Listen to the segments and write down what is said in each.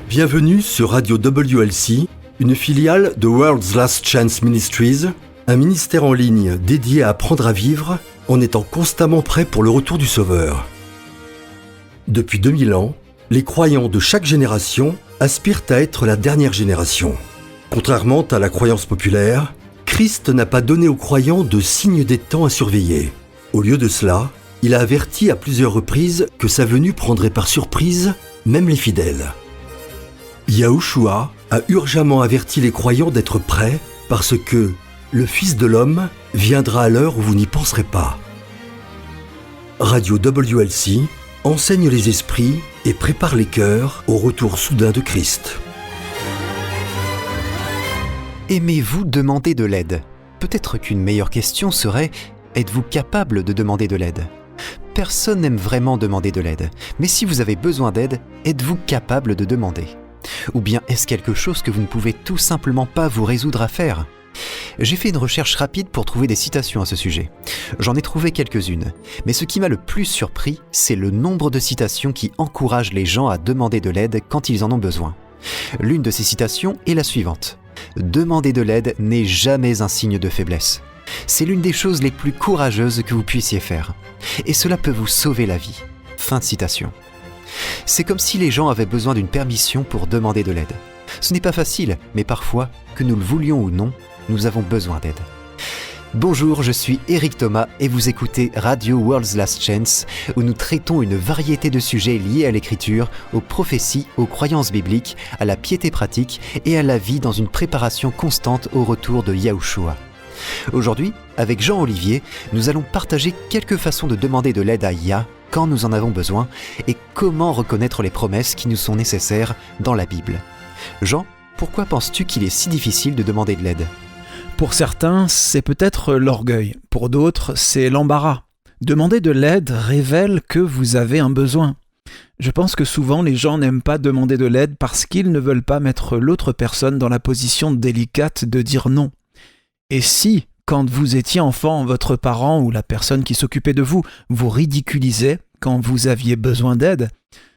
Bienvenue sur Radio WLC, une filiale de World's Last Chance Ministries, un ministère en ligne dédié à apprendre à vivre en étant constamment prêt pour le retour du Sauveur. Depuis 2000 ans, les croyants de chaque génération aspirent à être la dernière génération. Contrairement à la croyance populaire, Christ n'a pas donné aux croyants de signe des temps à surveiller. Au lieu de cela, il a averti à plusieurs reprises que sa venue prendrait par surprise même les fidèles. Yahushua a urgemment averti les croyants d'être prêts parce que le Fils de l'homme viendra à l'heure où vous n'y penserez pas. Radio WLC enseigne les esprits et prépare les cœurs au retour soudain de Christ. Aimez-vous demander de l'aide ? Peut-être qu'une meilleure question serait « Êtes-vous capable de demander de l'aide ?» Personne n'aime vraiment demander de l'aide, mais si vous avez besoin d'aide, êtes-vous capable de demander ? Ou bien est-ce quelque chose que vous ne pouvez tout simplement pas vous résoudre à faire ? J'ai fait une recherche rapide pour trouver des citations à ce sujet. J'en ai trouvé quelques-unes, mais ce qui m'a le plus surpris, c'est le nombre de citations qui encouragent les gens à demander de l'aide quand ils en ont besoin. L'une de ces citations est la suivante. « Demander de l'aide n'est jamais un signe de faiblesse. C'est l'une des choses les plus courageuses que vous puissiez faire. Et cela peut vous sauver la vie. » Fin de citation. C'est comme si les gens avaient besoin d'une permission pour demander de l'aide. Ce n'est pas facile, mais parfois, que nous le voulions ou non, nous avons besoin d'aide. Bonjour, je suis Eric Thomas et vous écoutez Radio World's Last Chance, où nous traitons une variété de sujets liés à l'écriture, aux prophéties, aux croyances bibliques, à la piété pratique et à la vie dans une préparation constante au retour de Yahushua. Aujourd'hui, avec Jean-Olivier, nous allons partager quelques façons de demander de l'aide à Yah quand nous en avons besoin et comment reconnaître les promesses qui nous sont nécessaires dans la Bible. Jean, pourquoi penses-tu qu'il est si difficile de demander de l'aide ? Pour certains, c'est peut-être l'orgueil. Pour d'autres, c'est l'embarras. Demander de l'aide révèle que vous avez un besoin. Je pense que souvent, les gens n'aiment pas demander de l'aide parce qu'ils ne veulent pas mettre l'autre personne dans la position délicate de dire non. Et si, quand vous étiez enfant, votre parent ou la personne qui s'occupait de vous ridiculisait quand vous aviez besoin d'aide,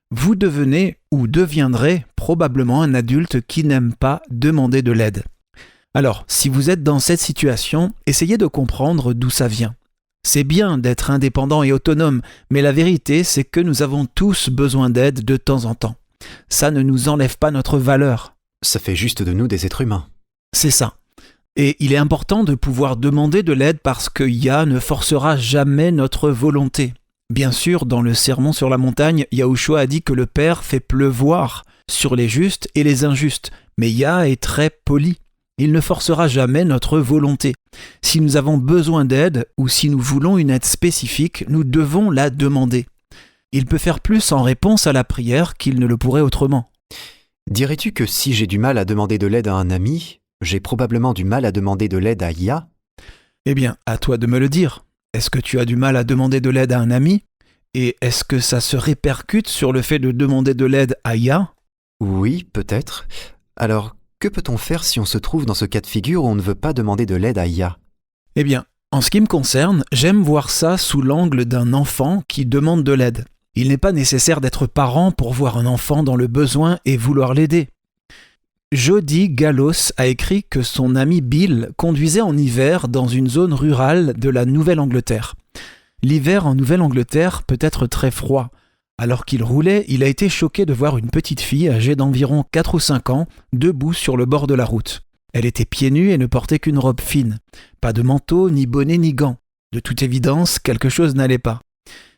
vous devenez ou deviendrez probablement un adulte qui n'aime pas demander de l'aide. Alors, si vous êtes dans cette situation, essayez de comprendre d'où ça vient. C'est bien d'être indépendant et autonome, mais la vérité, c'est que nous avons tous besoin d'aide de temps en temps. Ça ne nous enlève pas notre valeur. Ça fait juste de nous des êtres humains. C'est ça. Et il est important de pouvoir demander de l'aide parce que Yah ne forcera jamais notre volonté. Bien sûr, dans le Sermon sur la montagne, Yahushua a dit que le Père fait pleuvoir sur les justes et les injustes, mais Yah est très poli. Il ne forcera jamais notre volonté. Si nous avons besoin d'aide ou si nous voulons une aide spécifique, nous devons la demander. Il peut faire plus en réponse à la prière qu'il ne le pourrait autrement. Dirais-tu que si j'ai du mal à demander de l'aide à un ami, j'ai probablement du mal à demander de l'aide à Yah ? Eh bien, à toi de me le dire. Est-ce que tu as du mal à demander de l'aide à un ami ? Et est-ce que ça se répercute sur le fait de demander de l'aide à Yah ? Oui, peut-être. Alors, que peut-on faire si on se trouve dans ce cas de figure où on ne veut pas demander de l'aide à Yah ? Eh bien, en ce qui me concerne, j'aime voir ça sous l'angle d'un enfant qui demande de l'aide. Il n'est pas nécessaire d'être parent pour voir un enfant dans le besoin et vouloir l'aider. Jody Gallos a écrit que son ami Bill conduisait en hiver dans une zone rurale de la Nouvelle-Angleterre. L'hiver en Nouvelle-Angleterre peut être très froid. Alors qu'il roulait, il a été choqué de voir une petite fille âgée d'environ 4 ou 5 ans debout sur le bord de la route. Elle était pieds nus et ne portait qu'une robe fine. Pas de manteau, ni bonnet, ni gants. De toute évidence, quelque chose n'allait pas.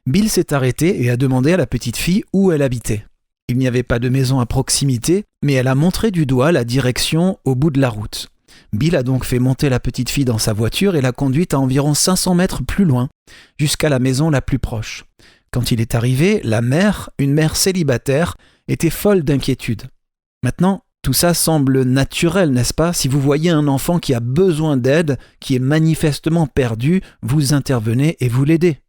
Bill s'est arrêté et a demandé à la petite fille où elle habitait. Il n'y avait pas de maison à proximité, mais elle a montré du doigt la direction au bout de la route. Bill a donc fait monter la petite fille dans sa voiture et l'a conduite à environ 500 mètres plus loin, jusqu'à la maison la plus proche. Quand il est arrivé, la mère, une mère célibataire, était folle d'inquiétude. Maintenant, tout ça semble naturel, n'est-ce pas ? Si vous voyez un enfant qui a besoin d'aide, qui est manifestement perdu, vous intervenez et vous l'aidez.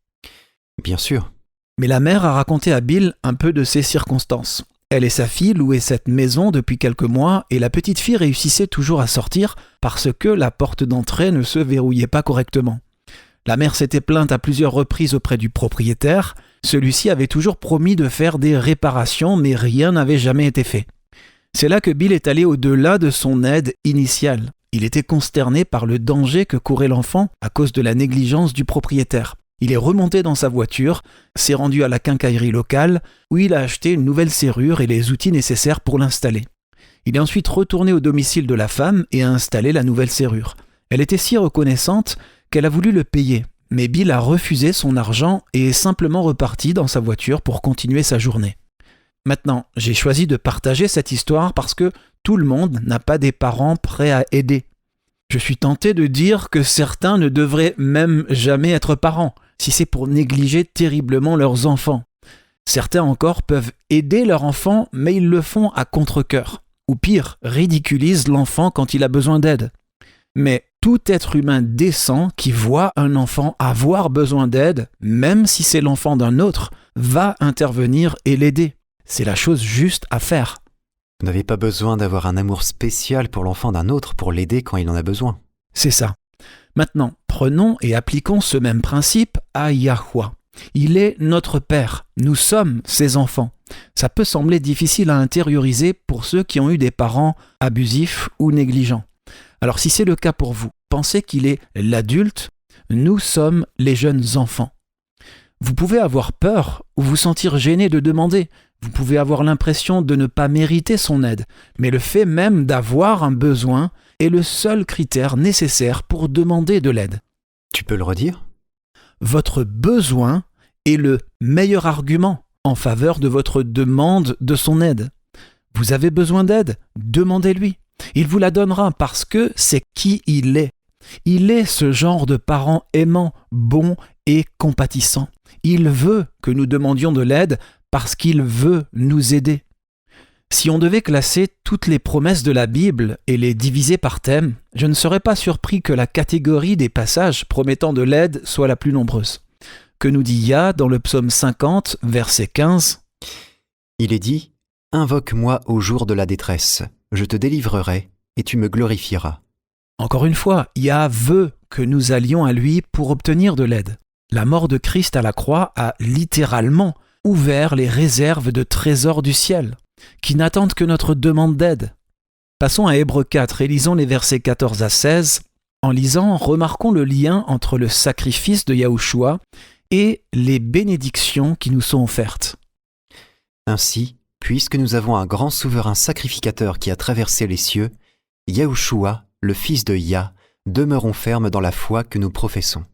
Bien sûr. Mais la mère a raconté à Bill un peu de ses circonstances. Elle et sa fille louaient cette maison depuis quelques mois et la petite fille réussissait toujours à sortir parce que la porte d'entrée ne se verrouillait pas correctement. La mère s'était plainte à plusieurs reprises auprès du propriétaire. Celui-ci avait toujours promis de faire des réparations, mais rien n'avait jamais été fait. C'est là que Bill est allé au-delà de son aide initiale. Il était consterné par le danger que courait l'enfant à cause de la négligence du propriétaire. Il est remonté dans sa voiture, s'est rendu à la quincaillerie locale, où il a acheté une nouvelle serrure et les outils nécessaires pour l'installer. Il est ensuite retourné au domicile de la femme et a installé la nouvelle serrure. Elle était si reconnaissante qu'elle a voulu le payer, mais Bill a refusé son argent et est simplement reparti dans sa voiture pour continuer sa journée. Maintenant, j'ai choisi de partager cette histoire parce que tout le monde n'a pas des parents prêts à aider. Je suis tenté de dire que certains ne devraient même jamais être parents, si c'est pour négliger terriblement leurs enfants. Certains encore peuvent aider leur enfant, mais ils le font à contre-cœur. Ou pire, ridiculisent l'enfant quand il a besoin d'aide. Mais tout être humain décent qui voit un enfant avoir besoin d'aide, même si c'est l'enfant d'un autre, va intervenir et l'aider. C'est la chose juste à faire. Vous n'avez pas besoin d'avoir un amour spécial pour l'enfant d'un autre pour l'aider quand il en a besoin. C'est ça. Maintenant, prenons et appliquons ce même principe à Yahuwah. Il est notre Père. Nous sommes ses enfants. Ça peut sembler difficile à intérioriser pour ceux qui ont eu des parents abusifs ou négligents. Alors si c'est le cas pour vous, pensez qu'il est l'adulte, nous sommes les jeunes enfants. Vous pouvez avoir peur ou vous sentir gêné de demander. Vous pouvez avoir l'impression de ne pas mériter son aide, mais le fait même d'avoir un besoin est le seul critère nécessaire pour demander de l'aide. Tu peux le redire ? Votre besoin est le meilleur argument en faveur de votre demande de son aide. Vous avez besoin d'aide, demandez-lui. Il vous la donnera parce que c'est qui il est. Il est ce genre de parent aimant, bon et compatissant. Il veut que nous demandions de l'aide parce qu'il veut nous aider. Si on devait classer toutes les promesses de la Bible et les diviser par thème, je ne serais pas surpris que la catégorie des passages promettant de l'aide soit la plus nombreuse. Que nous dit Yah dans le psaume 50, verset 15 ? Il est dit « Invoque-moi au jour de la détresse, je te délivrerai et tu me glorifieras. » Encore une fois, Yah veut que nous allions à lui pour obtenir de l'aide. La mort de Christ à la croix a littéralement ouvert les réserves de trésors du ciel, qui n'attendent que notre demande d'aide. Passons à Hébreux 4 et lisons les versets 14 à 16. En lisant, remarquons le lien entre le sacrifice de Yahushua et les bénédictions qui nous sont offertes. Ainsi, puisque nous avons un grand souverain sacrificateur qui a traversé les cieux, Yahushua, le fils de Yah, demeurons fermes dans la foi que nous professons.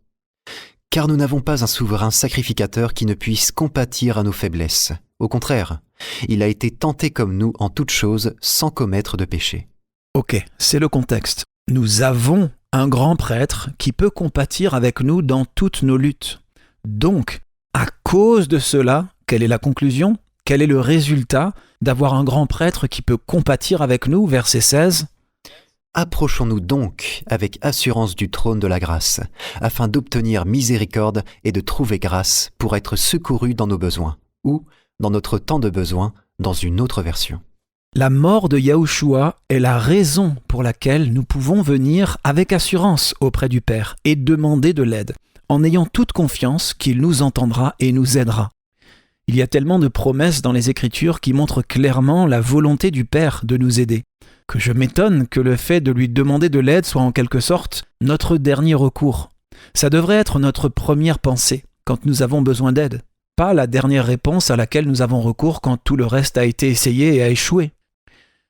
Car nous n'avons pas un souverain sacrificateur qui ne puisse compatir à nos faiblesses. Au contraire, il a été tenté comme nous en toutes choses sans commettre de péché. Ok, c'est le contexte. Nous avons un grand prêtre qui peut compatir avec nous dans toutes nos luttes. Donc, à cause de cela, quelle est la conclusion ? Quel est le résultat d'avoir un grand prêtre qui peut compatir avec nous ? Verset 16. Approchons-nous donc avec assurance du trône de la grâce, afin d'obtenir miséricorde et de trouver grâce pour être secourus dans nos besoins, ou, dans notre temps de besoin, dans une autre version. La mort de Yahushua est la raison pour laquelle nous pouvons venir avec assurance auprès du Père et demander de l'aide, en ayant toute confiance qu'il nous entendra et nous aidera. Il y a tellement de promesses dans les Écritures qui montrent clairement la volonté du Père de nous aider, que je m'étonne que le fait de lui demander de l'aide soit en quelque sorte notre dernier recours. Ça devrait être notre première pensée quand nous avons besoin d'aide, pas la dernière réponse à laquelle nous avons recours quand tout le reste a été essayé et a échoué.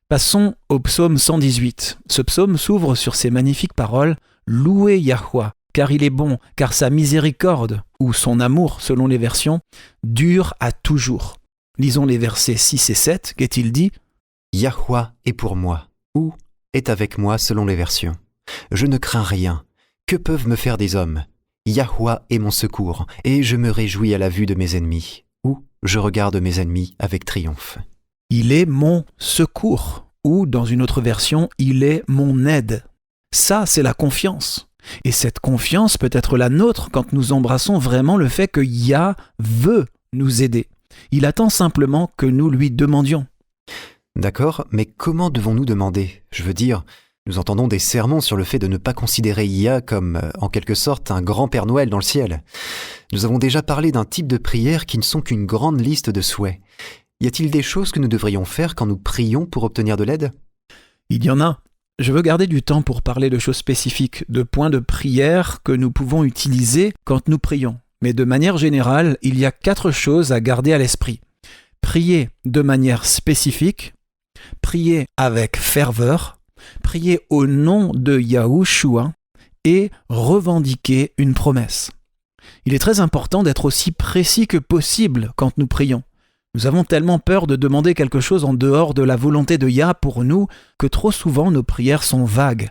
Passons au psaume 118. Ce psaume s'ouvre sur ces magnifiques paroles « Louez Yahuwah, car il est bon, car sa miséricorde, ou son amour selon les versions, dure à toujours. » Lisons les versets 6 et 7, qu'est-il dit ? Yahuwah est pour moi, ou est avec moi selon les versions. Je ne crains rien. Que peuvent me faire des hommes ? Yahuwah est mon secours, et je me réjouis à la vue de mes ennemis, ou je regarde mes ennemis avec triomphe. Il est mon secours, ou dans une autre version, il est mon aide. Ça, c'est la confiance. Et cette confiance peut être la nôtre quand nous embrassons vraiment le fait que Yah veut nous aider. Il attend simplement que nous lui demandions. D'accord, mais comment devons-nous demander ? Je veux dire, nous entendons des sermons sur le fait de ne pas considérer Yah comme, en quelque sorte, un grand Père Noël dans le ciel. Nous avons déjà parlé d'un type de prière qui ne sont qu'une grande liste de souhaits. Y a-t-il des choses que nous devrions faire quand nous prions pour obtenir de l'aide ? Il y en a. Je veux garder du temps pour parler de choses spécifiques, de points de prière que nous pouvons utiliser quand nous prions. Mais de manière générale, il y a 4 choses à garder à l'esprit. Prier de manière spécifique, prier avec ferveur, prier au nom de Yahushua et revendiquer une promesse. Il est très important d'être aussi précis que possible quand nous prions. Nous avons tellement peur de demander quelque chose en dehors de la volonté de Yah pour nous que trop souvent nos prières sont vagues.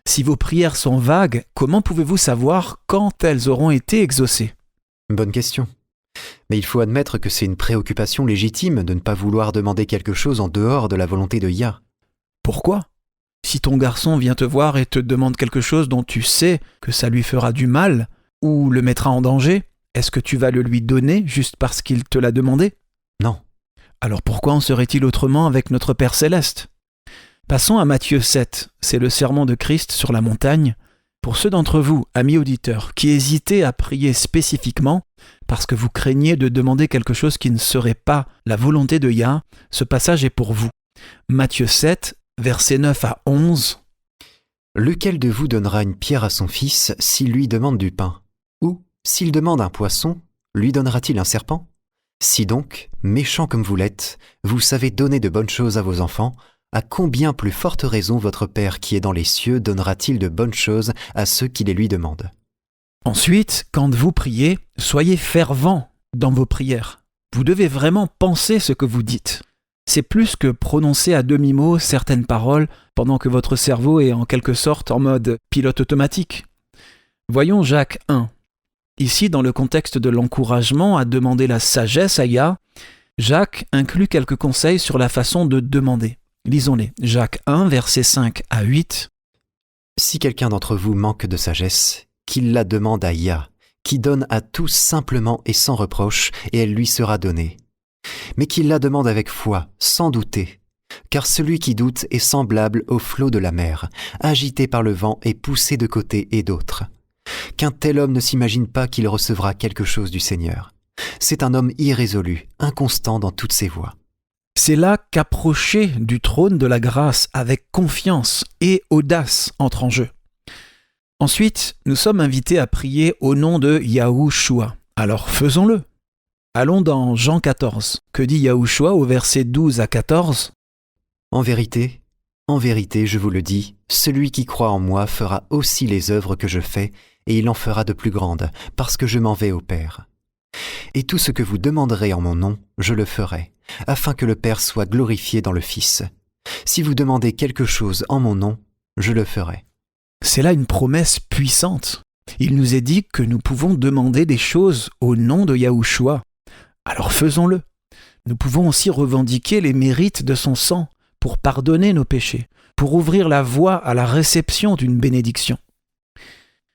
Si vos prières sont vagues, comment pouvez-vous savoir quand elles auront été exaucées ? Bonne question. Mais il faut admettre que c'est une préoccupation légitime de ne pas vouloir demander quelque chose en dehors de la volonté de Yah. Pourquoi ? Si ton garçon vient te voir et te demande quelque chose dont tu sais que ça lui fera du mal ou le mettra en danger, est-ce que tu vas le lui donner juste parce qu'il te l'a demandé ? Non. Alors pourquoi en serait-il autrement avec notre Père Céleste ? Passons à Matthieu 7, c'est le sermon de Christ sur la montagne. Pour ceux d'entre vous, amis auditeurs, qui hésitez à prier spécifiquement parce que vous craignez de demander quelque chose qui ne serait pas la volonté de Yah, ce passage est pour vous. Matthieu 7, versets 9 à 11. « Lequel de vous donnera une pierre à son fils s'il lui demande du pain ? Ou, s'il demande un poisson, lui donnera-t-il un serpent ? Si donc, méchants comme vous l'êtes, vous savez donner de bonnes choses à vos enfants, à combien plus forte raison votre Père qui est dans les cieux donnera-t-il de bonnes choses à ceux qui les lui demandent ?» Ensuite, quand vous priez, soyez fervents dans vos prières. Vous devez vraiment penser ce que vous dites. C'est plus que prononcer à demi-mot certaines paroles pendant que votre cerveau est en quelque sorte en mode pilote automatique. Voyons Jacques 1. Ici, dans le contexte de l'encouragement à demander la sagesse à Yah, Jacques inclut quelques conseils sur la façon de demander. Lisons-les. Jacques 1, versets 5 à 8. « Si quelqu'un d'entre vous manque de sagesse, qu'il la demande à Yah, qui donne à tous simplement et sans reproche, et elle lui sera donnée. Mais qu'il la demande avec foi, sans douter. Car celui qui doute est semblable au flot de la mer, agité par le vent et poussé de côté et d'autre. Qu'un tel homme ne s'imagine pas qu'il recevra quelque chose du Seigneur. C'est un homme irrésolu, inconstant dans toutes ses voies. » C'est là qu'approcher du trône de la grâce avec confiance et audace entre en jeu. Ensuite, nous sommes invités à prier au nom de Yahushua. Alors faisons-le. Allons dans Jean 14. Que dit Yahushua au verset 12 à 14 ? En vérité, je vous le dis, celui qui croit en moi fera aussi les œuvres que je fais, et il en fera de plus grandes, parce que je m'en vais au Père. Et tout ce que vous demanderez en mon nom, je le ferai, afin que le Père soit glorifié dans le Fils. Si vous demandez quelque chose en mon nom, je le ferai. C'est là une promesse puissante. Il nous est dit que nous pouvons demander des choses au nom de Yahushua. Alors faisons-le. Nous pouvons aussi revendiquer les mérites de son sang pour pardonner nos péchés, pour ouvrir la voie à la réception d'une bénédiction.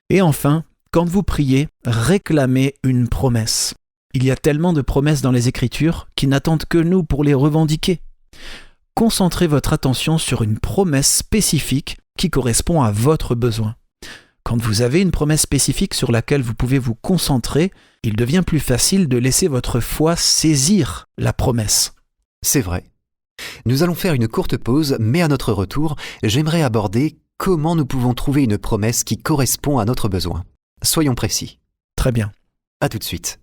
Et enfin, quand vous priez, réclamez une promesse. Il y a tellement de promesses dans les Écritures qui n'attendent que nous pour les revendiquer. Concentrez votre attention sur une promesse spécifique qui correspond à votre besoin. Quand vous avez une promesse spécifique sur laquelle vous pouvez vous concentrer, il devient plus facile de laisser votre foi saisir la promesse. C'est vrai. Nous allons faire une courte pause, mais à notre retour, j'aimerais aborder comment nous pouvons trouver une promesse qui correspond à notre besoin. Soyons précis. Très bien. À tout de suite.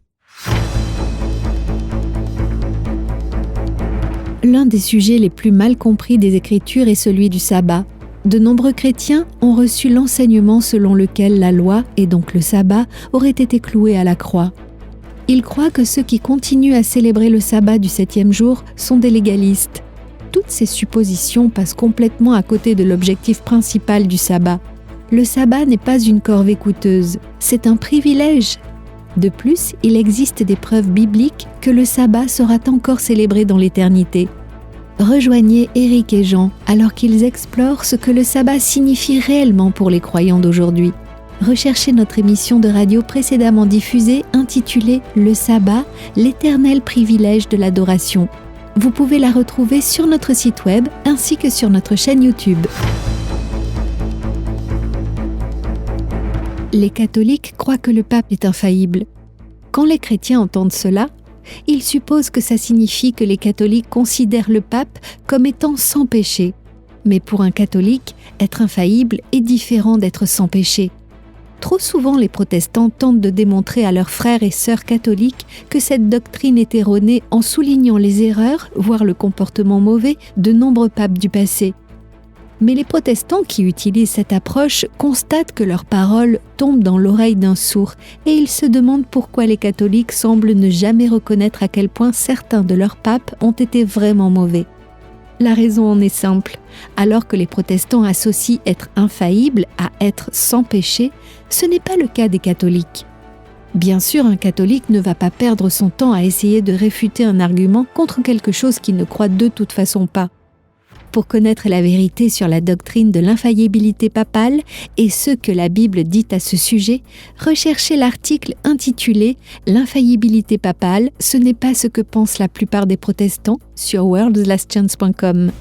L'un des sujets les plus mal compris des Écritures est celui du sabbat. De nombreux chrétiens ont reçu l'enseignement selon lequel la loi, et donc le sabbat, aurait été clouée à la croix. Ils croient que ceux qui continuent à célébrer le sabbat du 7e jour sont des légalistes. Toutes ces suppositions passent complètement à côté de l'objectif principal du sabbat. Le sabbat n'est pas une corvée coûteuse, c'est un privilège. De plus, il existe des preuves bibliques que le sabbat sera encore célébré dans l'éternité. Rejoignez Eric et Jean alors qu'ils explorent ce que le sabbat signifie réellement pour les croyants d'aujourd'hui. Recherchez notre émission de radio précédemment diffusée intitulée « Le sabbat, l'éternel privilège de l'adoration ». Vous pouvez la retrouver sur notre site web ainsi que sur notre chaîne YouTube. Les catholiques croient que le pape est infaillible. Quand les chrétiens entendent cela, ils supposent que ça signifie que les catholiques considèrent le pape comme étant sans péché. Mais pour un catholique, être infaillible est différent d'être sans péché. Trop souvent, les protestants tentent de démontrer à leurs frères et sœurs catholiques que cette doctrine est erronée en soulignant les erreurs, voire le comportement mauvais, de nombreux papes du passé. Mais les protestants qui utilisent cette approche constatent que leurs paroles tombent dans l'oreille d'un sourd et ils se demandent pourquoi les catholiques semblent ne jamais reconnaître à quel point certains de leurs papes ont été vraiment mauvais. La raison en est simple. Alors que les protestants associent être infaillible à être sans péché, ce n'est pas le cas des catholiques. Bien sûr, un catholique ne va pas perdre son temps à essayer de réfuter un argument contre quelque chose qu'il ne croit de toute façon pas. Pour connaître la vérité sur la doctrine de l'infaillibilité papale et ce que la Bible dit à ce sujet, recherchez l'article intitulé « L'infaillibilité papale, ce n'est pas ce que pensent la plupart des protestants » sur worldslastchance.com.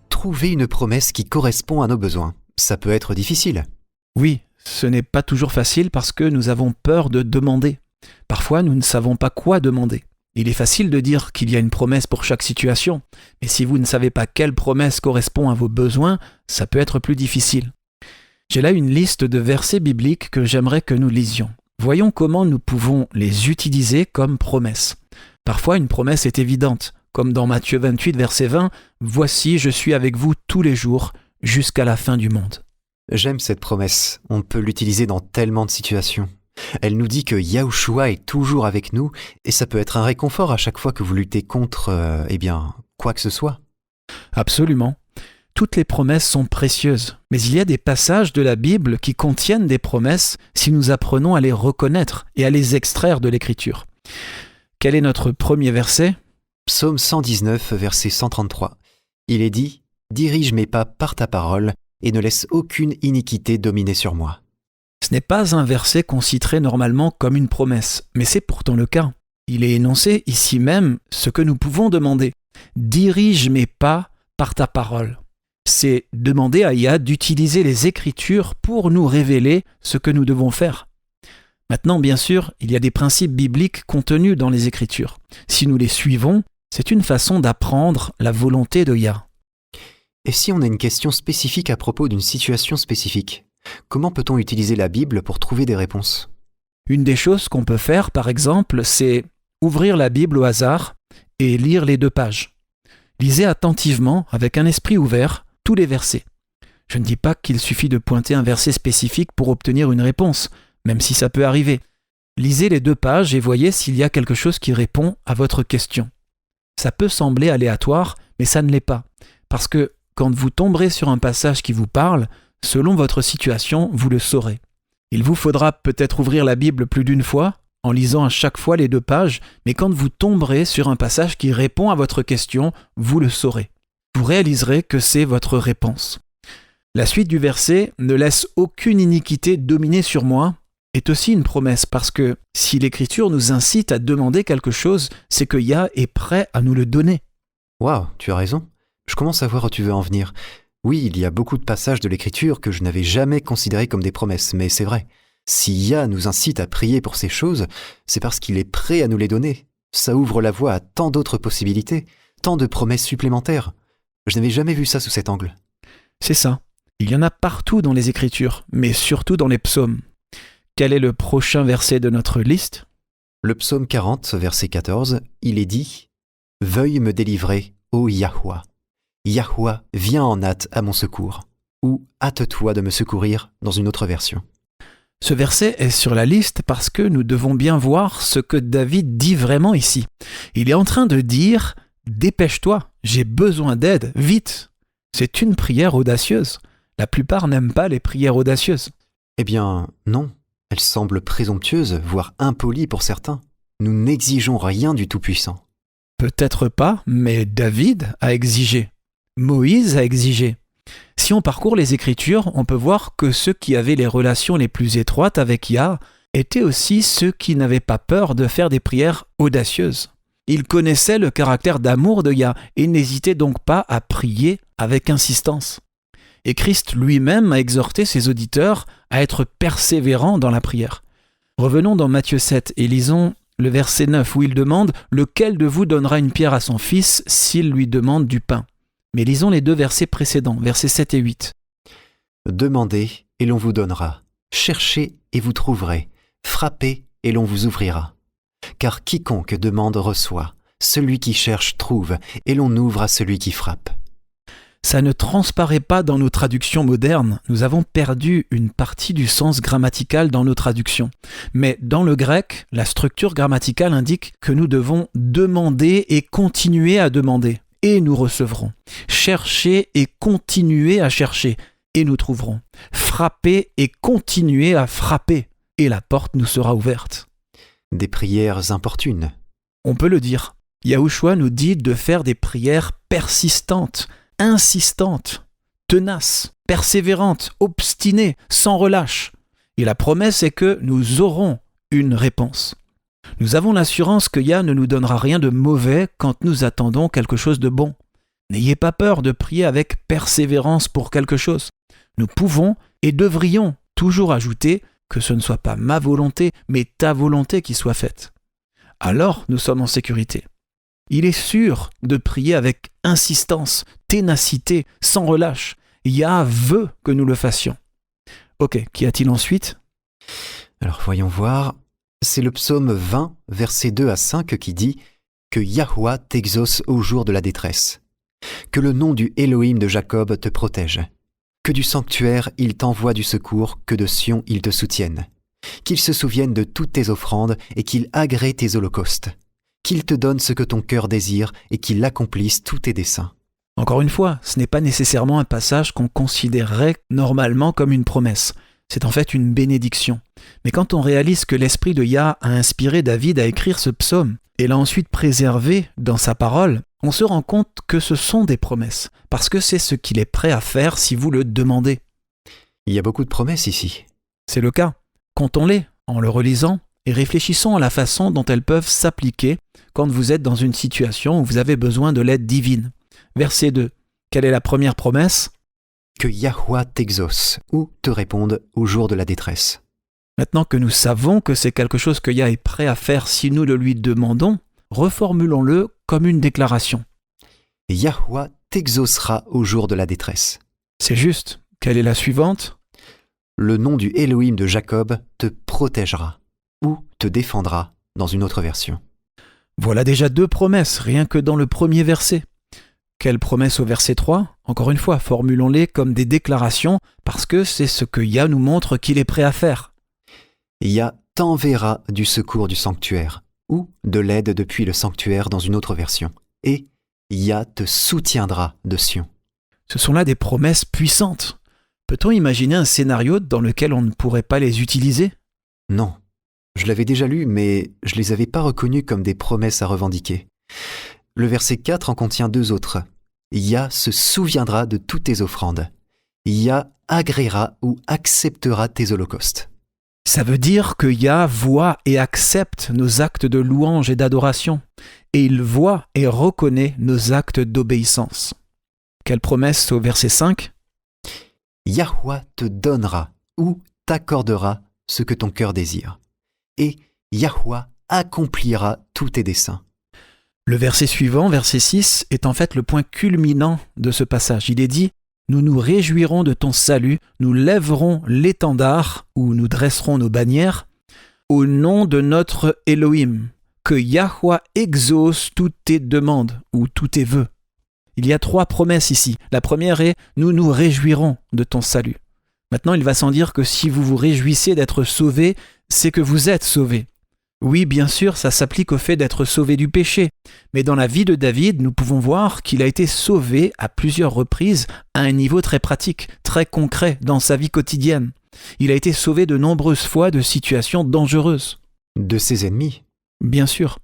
Trouver une promesse qui correspond à nos besoins. Ça peut être difficile. Oui, ce n'est pas toujours facile parce que nous avons peur de demander. Parfois, nous ne savons pas quoi demander. Il est facile de dire qu'il y a une promesse pour chaque situation, mais si vous ne savez pas quelle promesse correspond à vos besoins, ça peut être plus difficile. J'ai là une liste de versets bibliques que j'aimerais que nous lisions. Voyons comment nous pouvons les utiliser comme promesses. Parfois, une promesse est évidente. Comme dans Matthieu 28, verset 20, « Voici, je suis avec vous tous les jours, jusqu'à la fin du monde. » J'aime cette promesse. On peut l'utiliser dans tellement de situations. Elle nous dit que Yahushua est toujours avec nous et ça peut être un réconfort à chaque fois que vous luttez contre, quoi que ce soit. Absolument. Toutes les promesses sont précieuses, mais il y a des passages de la Bible qui contiennent des promesses si nous apprenons à les reconnaître et à les extraire de l'Écriture. Quel est notre premier verset ? Psaume 119, verset 133. Il est dit « Dirige mes pas par ta parole et ne laisse aucune iniquité dominer sur moi. » Ce n'est pas un verset qu'on citerait normalement comme une promesse, mais c'est pourtant le cas. Il est énoncé ici même ce que nous pouvons demander. « Dirige mes pas par ta parole ». C'est demander à Yah d'utiliser les Écritures pour nous révéler ce que nous devons faire. Maintenant, bien sûr, il y a des principes bibliques contenus dans les Écritures. Si nous les suivons, c'est une façon d'apprendre la volonté de Yah. Et si on a une question spécifique à propos d'une situation spécifique, comment peut-on utiliser la Bible pour trouver des réponses ? Une des choses qu'on peut faire, par exemple, c'est ouvrir la Bible au hasard et lire les 2 pages. Lisez attentivement, avec un esprit ouvert, tous les versets. Je ne dis pas qu'il suffit de pointer un verset spécifique pour obtenir une réponse, même si ça peut arriver. Lisez les 2 pages et voyez s'il y a quelque chose qui répond à votre question. Ça peut sembler aléatoire, mais ça ne l'est pas. Parce que quand vous tomberez sur un passage qui vous parle, selon votre situation, vous le saurez. Il vous faudra peut-être ouvrir la Bible plus d'une fois, en lisant à chaque fois les 2 pages, mais quand vous tomberez sur un passage qui répond à votre question, vous le saurez. Vous réaliserez que c'est votre réponse. La suite du verset « Ne laisse aucune iniquité dominer sur moi » est aussi une promesse parce que si l'Écriture nous incite à demander quelque chose, c'est que Yah est prêt à nous le donner. Waouh, tu as raison. Je commence à voir où tu veux en venir. Oui, il y a beaucoup de passages de l'Écriture que je n'avais jamais considérés comme des promesses, mais c'est vrai. Si Yah nous incite à prier pour ces choses, c'est parce qu'il est prêt à nous les donner. Ça ouvre la voie à tant d'autres possibilités, tant de promesses supplémentaires. Je n'avais jamais vu ça sous cet angle. C'est ça. Il y en a partout dans les Écritures, mais surtout dans les psaumes. Quel est le prochain verset de notre liste ? Le psaume 40, verset 14, il est dit « Veuille me délivrer, ô Yahwa. Yahwa, viens en hâte à mon secours. Ou hâte-toi de me secourir dans une autre version. Ce verset est sur la liste parce que nous devons bien voir ce que David dit vraiment ici. Il est en train de dire « Dépêche-toi, j'ai besoin d'aide, vite !» C'est une prière audacieuse. La plupart n'aiment pas les prières audacieuses. Eh bien, non. Elle semble présomptueuse, voire impolie pour certains. Nous n'exigeons rien du Tout-Puissant. Peut-être pas, mais David a exigé. Moïse a exigé. Si on parcourt les Écritures, on peut voir que ceux qui avaient les relations les plus étroites avec Yah étaient aussi ceux qui n'avaient pas peur de faire des prières audacieuses. Ils connaissaient le caractère d'amour de Yah et n'hésitaient donc pas à prier avec insistance. Et Christ lui-même a exhorté ses auditeurs à être persévérants dans la prière. Revenons dans Matthieu 7 et lisons le verset 9 où il demande « Lequel de vous donnera une pierre à son fils s'il lui demande du pain ?» Mais lisons les deux versets précédents, versets 7 et 8. « Demandez et l'on vous donnera. Cherchez et vous trouverez. Frappez et l'on vous ouvrira. Car quiconque demande reçoit. Celui qui cherche trouve et l'on ouvre à celui qui frappe. » Ça ne transparaît pas dans nos traductions modernes. Nous avons perdu une partie du sens grammatical dans nos traductions. Mais dans le grec, la structure grammaticale indique que nous devons demander et continuer à demander, et nous recevrons. Chercher et continuer à chercher, et nous trouverons. Frapper et continuer à frapper, et la porte nous sera ouverte. Des prières importunes. On peut le dire. Yahushua nous dit de faire des prières persistantes, insistante, tenace, persévérante, obstinée, sans relâche. Et la promesse est que nous aurons une réponse. Nous avons l'assurance que Yah ne nous donnera rien de mauvais quand nous attendons quelque chose de bon. N'ayez pas peur de prier avec persévérance pour quelque chose. Nous pouvons et devrions toujours ajouter que ce ne soit pas ma volonté, mais ta volonté qui soit faite. Alors nous sommes en sécurité. Il est sûr de prier avec insistance, ténacité, sans relâche. Yah veut que nous le fassions. Ok, qu'y a-t-il ensuite ? Alors voyons voir. C'est le psaume 20, versets 2 à 5 qui dit « Que Yahwa t'exauce au jour de la détresse. Que le nom du Elohim de Jacob te protège. Que du sanctuaire il t'envoie du secours, que de Sion il te soutienne. Qu'il se souvienne de toutes tes offrandes et qu'il agrée tes holocaustes. Qu'il te donne ce que ton cœur désire et qu'il accomplisse tous tes desseins. » Encore une fois, ce n'est pas nécessairement un passage qu'on considérerait normalement comme une promesse. C'est en fait une bénédiction. Mais quand on réalise que l'esprit de Yah a inspiré David à écrire ce psaume et l'a ensuite préservé dans sa parole, on se rend compte que ce sont des promesses, parce que c'est ce qu'il est prêt à faire si vous le demandez. Il y a beaucoup de promesses ici. C'est le cas. Comptons-les en le relisant et réfléchissons à la façon dont elles peuvent s'appliquer quand vous êtes dans une situation où vous avez besoin de l'aide divine. Verset 2. Quelle est la première promesse ? Que Yahwa t'exauce ou te réponde au jour de la détresse. Maintenant que nous savons que c'est quelque chose que Yah est prêt à faire si nous le lui demandons, reformulons-le comme une déclaration. Yahwa t'exaucera au jour de la détresse. C'est juste. Quelle est la suivante ? Le nom du Elohim de Jacob te protégera ou te défendra dans une autre version. Voilà déjà 2 promesses, rien que dans le premier verset. Quelle promesse au verset 3 ? Encore une fois, formulons-les comme des déclarations parce que c'est ce que Yah nous montre qu'il est prêt à faire. Yah t'enverra du secours du sanctuaire ou de l'aide depuis le sanctuaire dans une autre version. Et Yah te soutiendra de Sion. Ce sont là des promesses puissantes. Peut-on imaginer un scénario dans lequel on ne pourrait pas les utiliser ? Non. Je l'avais déjà lu, mais je les avais pas reconnues comme des promesses à revendiquer. Le verset 4 en contient 2 autres. Yah se souviendra de toutes tes offrandes. Yah agréera ou acceptera tes holocaustes. Ça veut dire que Yah voit et accepte nos actes de louange et d'adoration, et il voit et reconnaît nos actes d'obéissance. Quelle promesse au verset 5 ? Yahwa te donnera ou t'accordera ce que ton cœur désire. Et Yahwa accomplira tous tes desseins. Le verset suivant, verset 6, est en fait le point culminant de ce passage. Il est dit « Nous nous réjouirons de ton salut, nous lèverons l'étendard, ou nous dresserons nos bannières, au nom de notre Elohim, que Yahwa exauce toutes tes demandes, ou tous tes vœux. » Il y a 3 promesses ici. La première est « Nous nous réjouirons de ton salut ». Maintenant, il va sans dire que si vous vous réjouissez d'être sauvés, c'est que vous êtes sauvés. Oui, bien sûr, ça s'applique au fait d'être sauvé du péché. Mais dans la vie de David, nous pouvons voir qu'il a été sauvé à plusieurs reprises à un niveau très pratique, très concret dans sa vie quotidienne. Il a été sauvé de nombreuses fois de situations dangereuses. De ses ennemis. Bien sûr.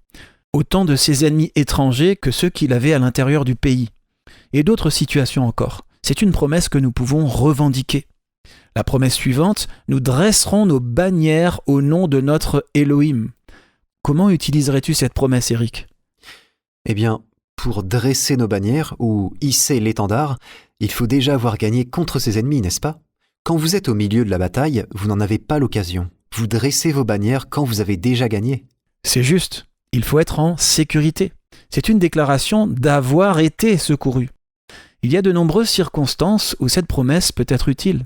Autant de ses ennemis étrangers que ceux qu'il avait à l'intérieur du pays. Et d'autres situations encore. C'est une promesse que nous pouvons revendiquer. La promesse suivante, nous dresserons nos bannières au nom de notre Elohim. Comment utiliserais-tu cette promesse, Eric ? Eh bien, pour dresser nos bannières ou hisser l'étendard, il faut déjà avoir gagné contre ses ennemis, n'est-ce pas ? Quand vous êtes au milieu de la bataille, vous n'en avez pas l'occasion. Vous dressez vos bannières quand vous avez déjà gagné. C'est juste. Il faut être en sécurité. C'est une déclaration d'avoir été secouru. Il y a de nombreuses circonstances où cette promesse peut être utile.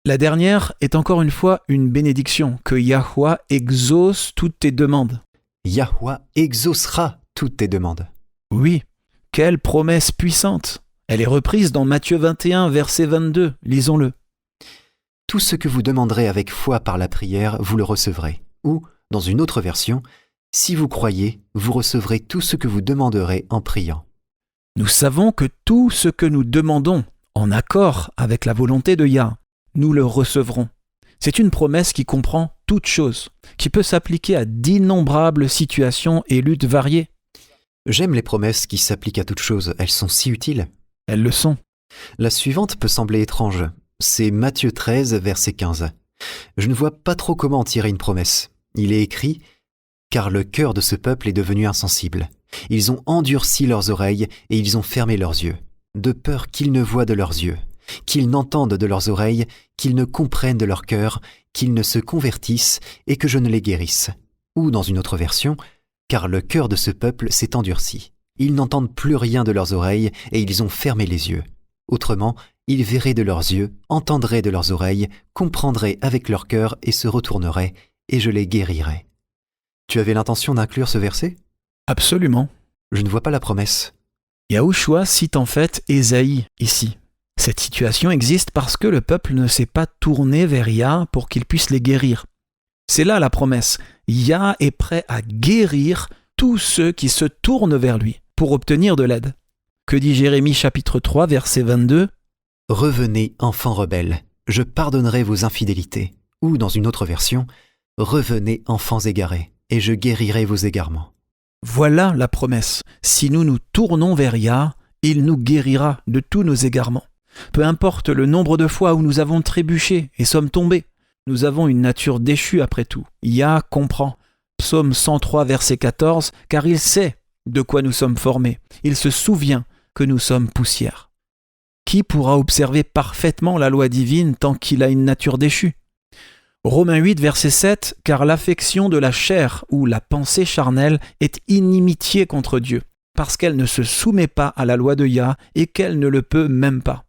La dernière est encore une fois une bénédiction, que Yahweh exauce toutes tes demandes. Yahweh exaucera toutes tes demandes. Oui, quelle promesse puissante! Elle est reprise dans Matthieu 21, verset 22. Lisons-le. Tout ce que vous demanderez avec foi par la prière, vous le recevrez. Ou, dans une autre version, si vous croyez, vous recevrez tout ce que vous demanderez en priant. Nous savons que tout ce que nous demandons, en accord avec la volonté de Yah, nous le recevrons. C'est une promesse qui comprend toutes choses, qui peut s'appliquer à d'innombrables situations et luttes variées. J'aime les promesses qui s'appliquent à toutes choses, elles sont si utiles. Elles le sont. La suivante peut sembler étrange. C'est Matthieu 13, verset 15. Je ne vois pas trop comment en tirer une promesse. Il est écrit « Car le cœur de ce peuple est devenu insensible. Ils ont endurci leurs oreilles et ils ont fermé leurs yeux, de peur qu'ils ne voient de leurs yeux, qu'ils n'entendent de leurs oreilles, qu'ils ne comprennent de leur cœur, qu'ils ne se convertissent et que je ne les guérisse. » Ou dans une autre version, « Car le cœur de ce peuple s'est endurci. Ils n'entendent plus rien de leurs oreilles et ils ont fermé les yeux. Autrement, ils verraient de leurs yeux, entendraient de leurs oreilles, comprendraient avec leur cœur et se retourneraient, et je les guérirai. » Tu avais l'intention d'inclure ce verset ? Absolument. Je ne vois pas la promesse. Yahushua cite en fait Ésaïe ici. Cette situation existe parce que le peuple ne s'est pas tourné vers Yah pour qu'il puisse les guérir. C'est là la promesse. Yah est prêt à guérir tous ceux qui se tournent vers lui pour obtenir de l'aide. Que dit Jérémie chapitre 3 verset 22 ? « Revenez, enfants rebelles, je pardonnerai vos infidélités. » Ou dans une autre version, « Revenez, enfants égarés, et je guérirai vos égarements. » Voilà la promesse. Si nous nous tournons vers Yah, il nous guérira de tous nos égarements. Peu importe le nombre de fois où nous avons trébuché et sommes tombés, nous avons une nature déchue après tout. Yah comprend. Psaume 103 verset 14, car il sait de quoi nous sommes formés. Il se souvient que nous sommes poussière. Qui pourra observer parfaitement la loi divine tant qu'il a une nature déchue ? Romains 8, verset 7, « Car l'affection de la chair ou la pensée charnelle est inimitié contre Dieu, parce qu'elle ne se soumet pas à la loi de Yah et qu'elle ne le peut même pas. »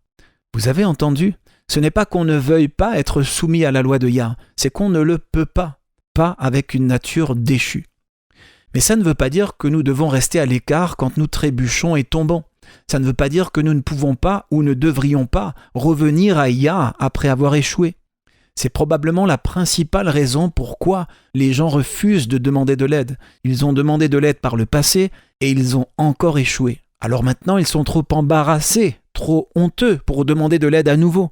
Vous avez entendu ? Ce n'est pas qu'on ne veuille pas être soumis à la loi de Yah, c'est qu'on ne le peut pas avec une nature déchue. Mais ça ne veut pas dire que nous devons rester à l'écart quand nous trébuchons et tombons. Ça ne veut pas dire que nous ne pouvons pas ou ne devrions pas revenir à Yah après avoir échoué. C'est probablement la principale raison pourquoi les gens refusent de demander de l'aide. Ils ont demandé de l'aide par le passé et ils ont encore échoué. Alors maintenant, ils sont trop embarrassés, trop honteux pour demander de l'aide à nouveau.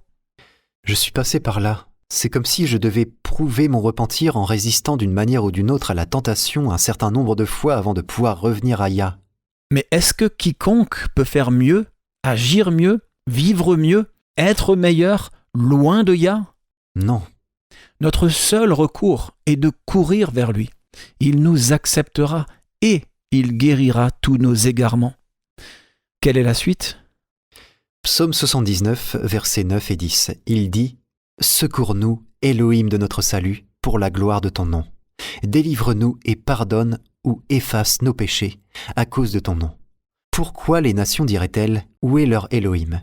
Je suis passé par là. C'est comme si je devais prouver mon repentir en résistant d'une manière ou d'une autre à la tentation un certain nombre de fois avant de pouvoir revenir à Yah. Mais est-ce que quiconque peut faire mieux, agir mieux, vivre mieux, être meilleur, loin de Yah ? Non. Notre seul recours est de courir vers lui. Il nous acceptera et il guérira tous nos égarements. Quelle est la suite ? Psaume 79, versets 9 et 10. Il dit « Secours-nous, Elohim de notre salut, pour la gloire de ton nom. Délivre-nous et pardonne ou efface nos péchés à cause de ton nom. Pourquoi les nations diraient-elles, où est leur Elohim ?»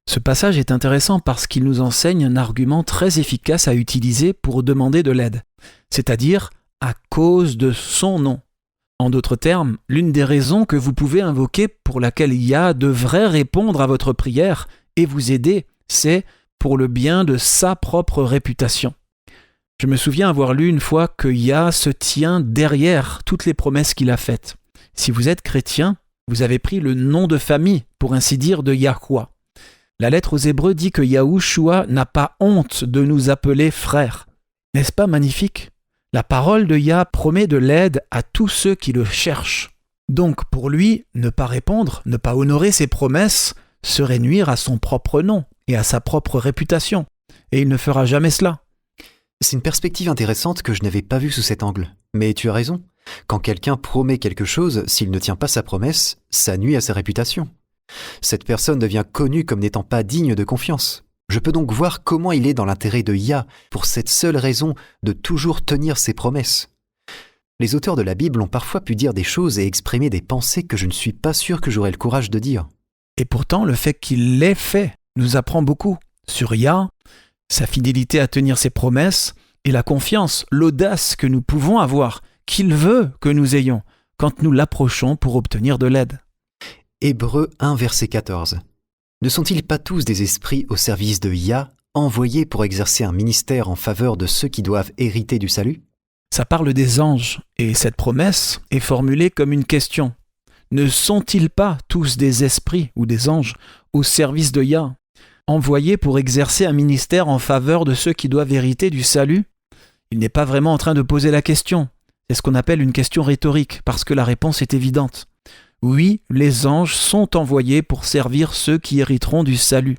Ce passage est intéressant parce qu'il nous enseigne un argument très efficace à utiliser pour demander de l'aide, c'est-à-dire à cause de son nom. En d'autres termes, l'une des raisons que vous pouvez invoquer pour laquelle Yah devrait répondre à votre prière et vous aider, c'est pour le bien de sa propre réputation. Je me souviens avoir lu une fois que Yah se tient derrière toutes les promesses qu'il a faites. Si vous êtes chrétien, vous avez pris le nom de famille, pour ainsi dire, de Yahweh. La lettre aux Hébreux dit que Yahushua n'a pas honte de nous appeler frères. N'est-ce pas magnifique ? La parole de Yah promet de l'aide à tous ceux qui le cherchent. Donc pour lui, ne pas répondre, ne pas honorer ses promesses, serait nuire à son propre nom et à sa propre réputation. Et il ne fera jamais cela. C'est une perspective intéressante que je n'avais pas vue sous cet angle. Mais tu as raison. Quand quelqu'un promet quelque chose, s'il ne tient pas sa promesse, ça nuit à sa réputation. Cette personne devient connue comme n'étant pas digne de confiance. Je peux donc voir comment il est dans l'intérêt de Yah pour cette seule raison de toujours tenir ses promesses. Les auteurs de la Bible ont parfois pu dire des choses et exprimer des pensées que je ne suis pas sûr que j'aurais le courage de dire. Et pourtant, le fait qu'il l'ait fait nous apprend beaucoup sur Yah, sa fidélité à tenir ses promesses et la confiance, l'audace que nous pouvons avoir, qu'il veut que nous ayons quand nous l'approchons pour obtenir de l'aide. Hébreux 1, verset 14. Ne sont-ils pas tous des esprits au service de Yah, envoyés pour exercer un ministère en faveur de ceux qui doivent hériter du salut ? Ça parle des anges, et cette promesse est formulée comme une question. Ne sont-ils pas tous des esprits ou des anges au service de Yah, envoyés pour exercer un ministère en faveur de ceux qui doivent hériter du salut ? Il n'est pas vraiment en train de poser la question. C'est ce qu'on appelle une question rhétorique, parce que la réponse est évidente. Oui, les anges sont envoyés pour servir ceux qui hériteront du salut.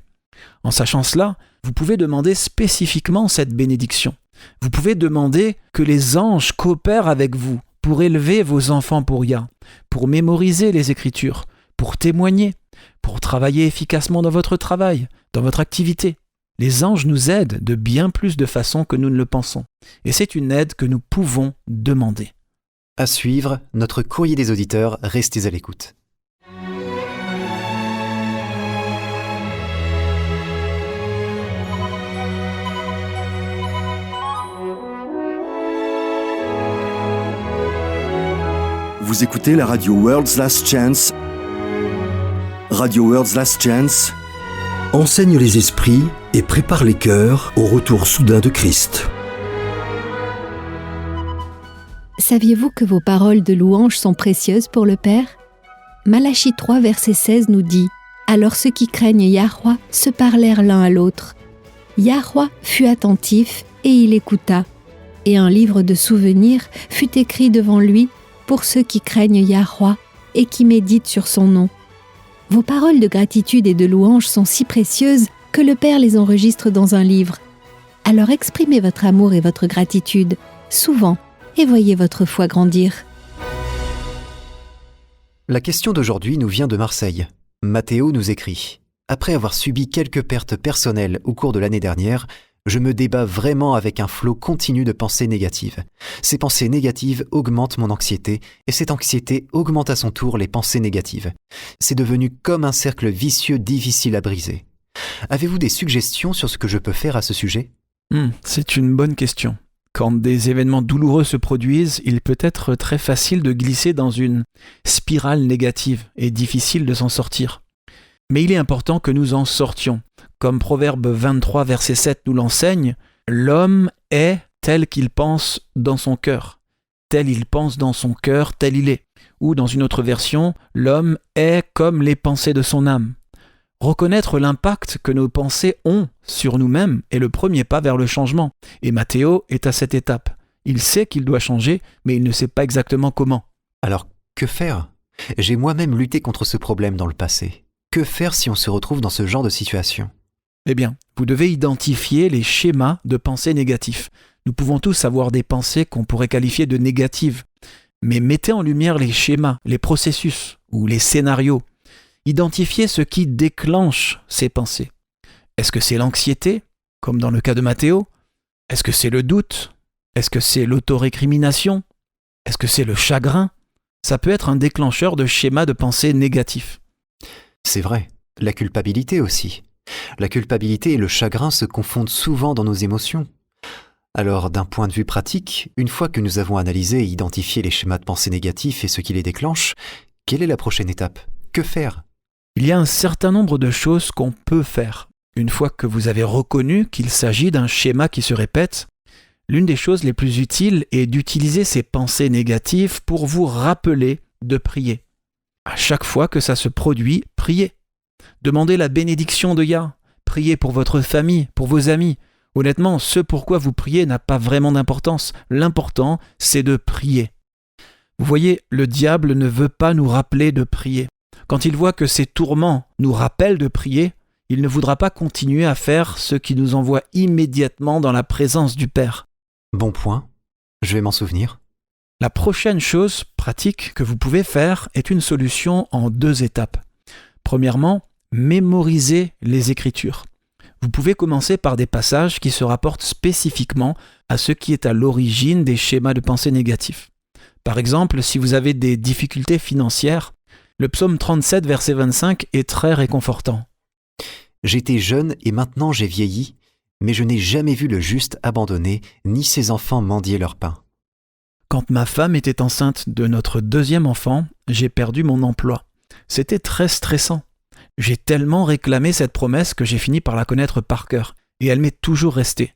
En sachant cela, vous pouvez demander spécifiquement cette bénédiction. Vous pouvez demander que les anges coopèrent avec vous pour élever vos enfants pour Yah, pour mémoriser les Écritures, pour témoigner, pour travailler efficacement dans votre travail, dans votre activité. Les anges nous aident de bien plus de façons que nous ne le pensons. Et c'est une aide que nous pouvons demander. À suivre, notre courrier des auditeurs, restez à l'écoute. Vous écoutez la radio World's Last Chance. Radio World's Last Chance enseigne les esprits et prépare les cœurs au retour soudain de Christ. Saviez-vous que vos paroles de louange sont précieuses pour le Père ? Malachie 3, verset 16 nous dit « Alors ceux qui craignent Yahweh se parlèrent l'un à l'autre. Yahweh fut attentif et il écouta, et un livre de souvenirs fut écrit devant lui pour ceux qui craignent Yahweh et qui méditent sur son nom. » Vos paroles de gratitude et de louange sont si précieuses que le Père les enregistre dans un livre. Alors exprimez votre amour et votre gratitude, souvent, et voyez votre foi grandir. La question d'aujourd'hui nous vient de Marseille. Mathéo nous écrit « Après avoir subi quelques pertes personnelles au cours de l'année dernière, je me débat vraiment avec un flot continu de pensées négatives. Ces pensées négatives augmentent mon anxiété et cette anxiété augmente à son tour les pensées négatives. C'est devenu comme un cercle vicieux difficile à briser. Avez-vous des suggestions sur ce que je peux faire à ce sujet ? C'est une bonne question. Quand des événements douloureux se produisent, il peut être très facile de glisser dans une spirale négative et difficile de s'en sortir. Mais il est important que nous en sortions. Comme Proverbe 23, verset 7 nous l'enseigne, « L'homme est tel qu'il pense dans son cœur. Tel il pense dans son cœur, tel il est. » Ou dans une autre version, « L'homme est comme les pensées de son âme. » Reconnaître l'impact que nos pensées ont sur nous-mêmes est le premier pas vers le changement. Et Mathéo est à cette étape. Il sait qu'il doit changer, mais il ne sait pas exactement comment. Alors, que faire ? J'ai moi-même lutté contre ce problème dans le passé. Que faire si on se retrouve dans ce genre de situation ? Eh bien, vous devez identifier les schémas de pensée négatifs. Nous pouvons tous avoir des pensées qu'on pourrait qualifier de négatives. Mais mettez en lumière les schémas, les processus ou les scénarios. Identifiez ce qui déclenche ces pensées. Est-ce que c'est l'anxiété, comme dans le cas de Mathéo ? Est-ce que c'est le doute ? Est-ce que c'est l'autorécrimination ? Est-ce que c'est le chagrin ? Ça peut être un déclencheur de schémas de pensée négatifs. C'est vrai, la culpabilité aussi. La culpabilité et le chagrin se confondent souvent dans nos émotions. Alors, d'un point de vue pratique, une fois que nous avons analysé et identifié les schémas de pensée négatifs et ce qui les déclenche, quelle est la prochaine étape? Que faire? Il y a un certain nombre de choses qu'on peut faire. Une fois que vous avez reconnu qu'il s'agit d'un schéma qui se répète, l'une des choses les plus utiles est d'utiliser ces pensées négatives pour vous rappeler de prier. À chaque fois que ça se produit, priez. Demandez la bénédiction de Yah. Priez pour votre famille, pour vos amis. Honnêtement, ce pourquoi vous priez n'a pas vraiment d'importance. L'important, c'est de prier. Vous voyez, le diable ne veut pas nous rappeler de prier. Quand il voit que ces tourments nous rappellent de prier, il ne voudra pas continuer à faire ce qui nous envoie immédiatement dans la présence du Père. Bon point, je vais m'en souvenir. La prochaine chose pratique que vous pouvez faire est une solution en 2 étapes. Premièrement, mémorisez les Écritures. Vous pouvez commencer par des passages qui se rapportent spécifiquement à ce qui est à l'origine des schémas de pensée négatifs. Par exemple, si vous avez des difficultés financières, le psaume 37, verset 25 est très réconfortant. « J'étais jeune et maintenant j'ai vieilli, mais je n'ai jamais vu le juste abandonné, ni ses enfants mendier leur pain. » Quand ma femme était enceinte de notre 2e enfant, j'ai perdu mon emploi. C'était très stressant. J'ai tellement réclamé cette promesse que j'ai fini par la connaître par cœur, et elle m'est toujours restée.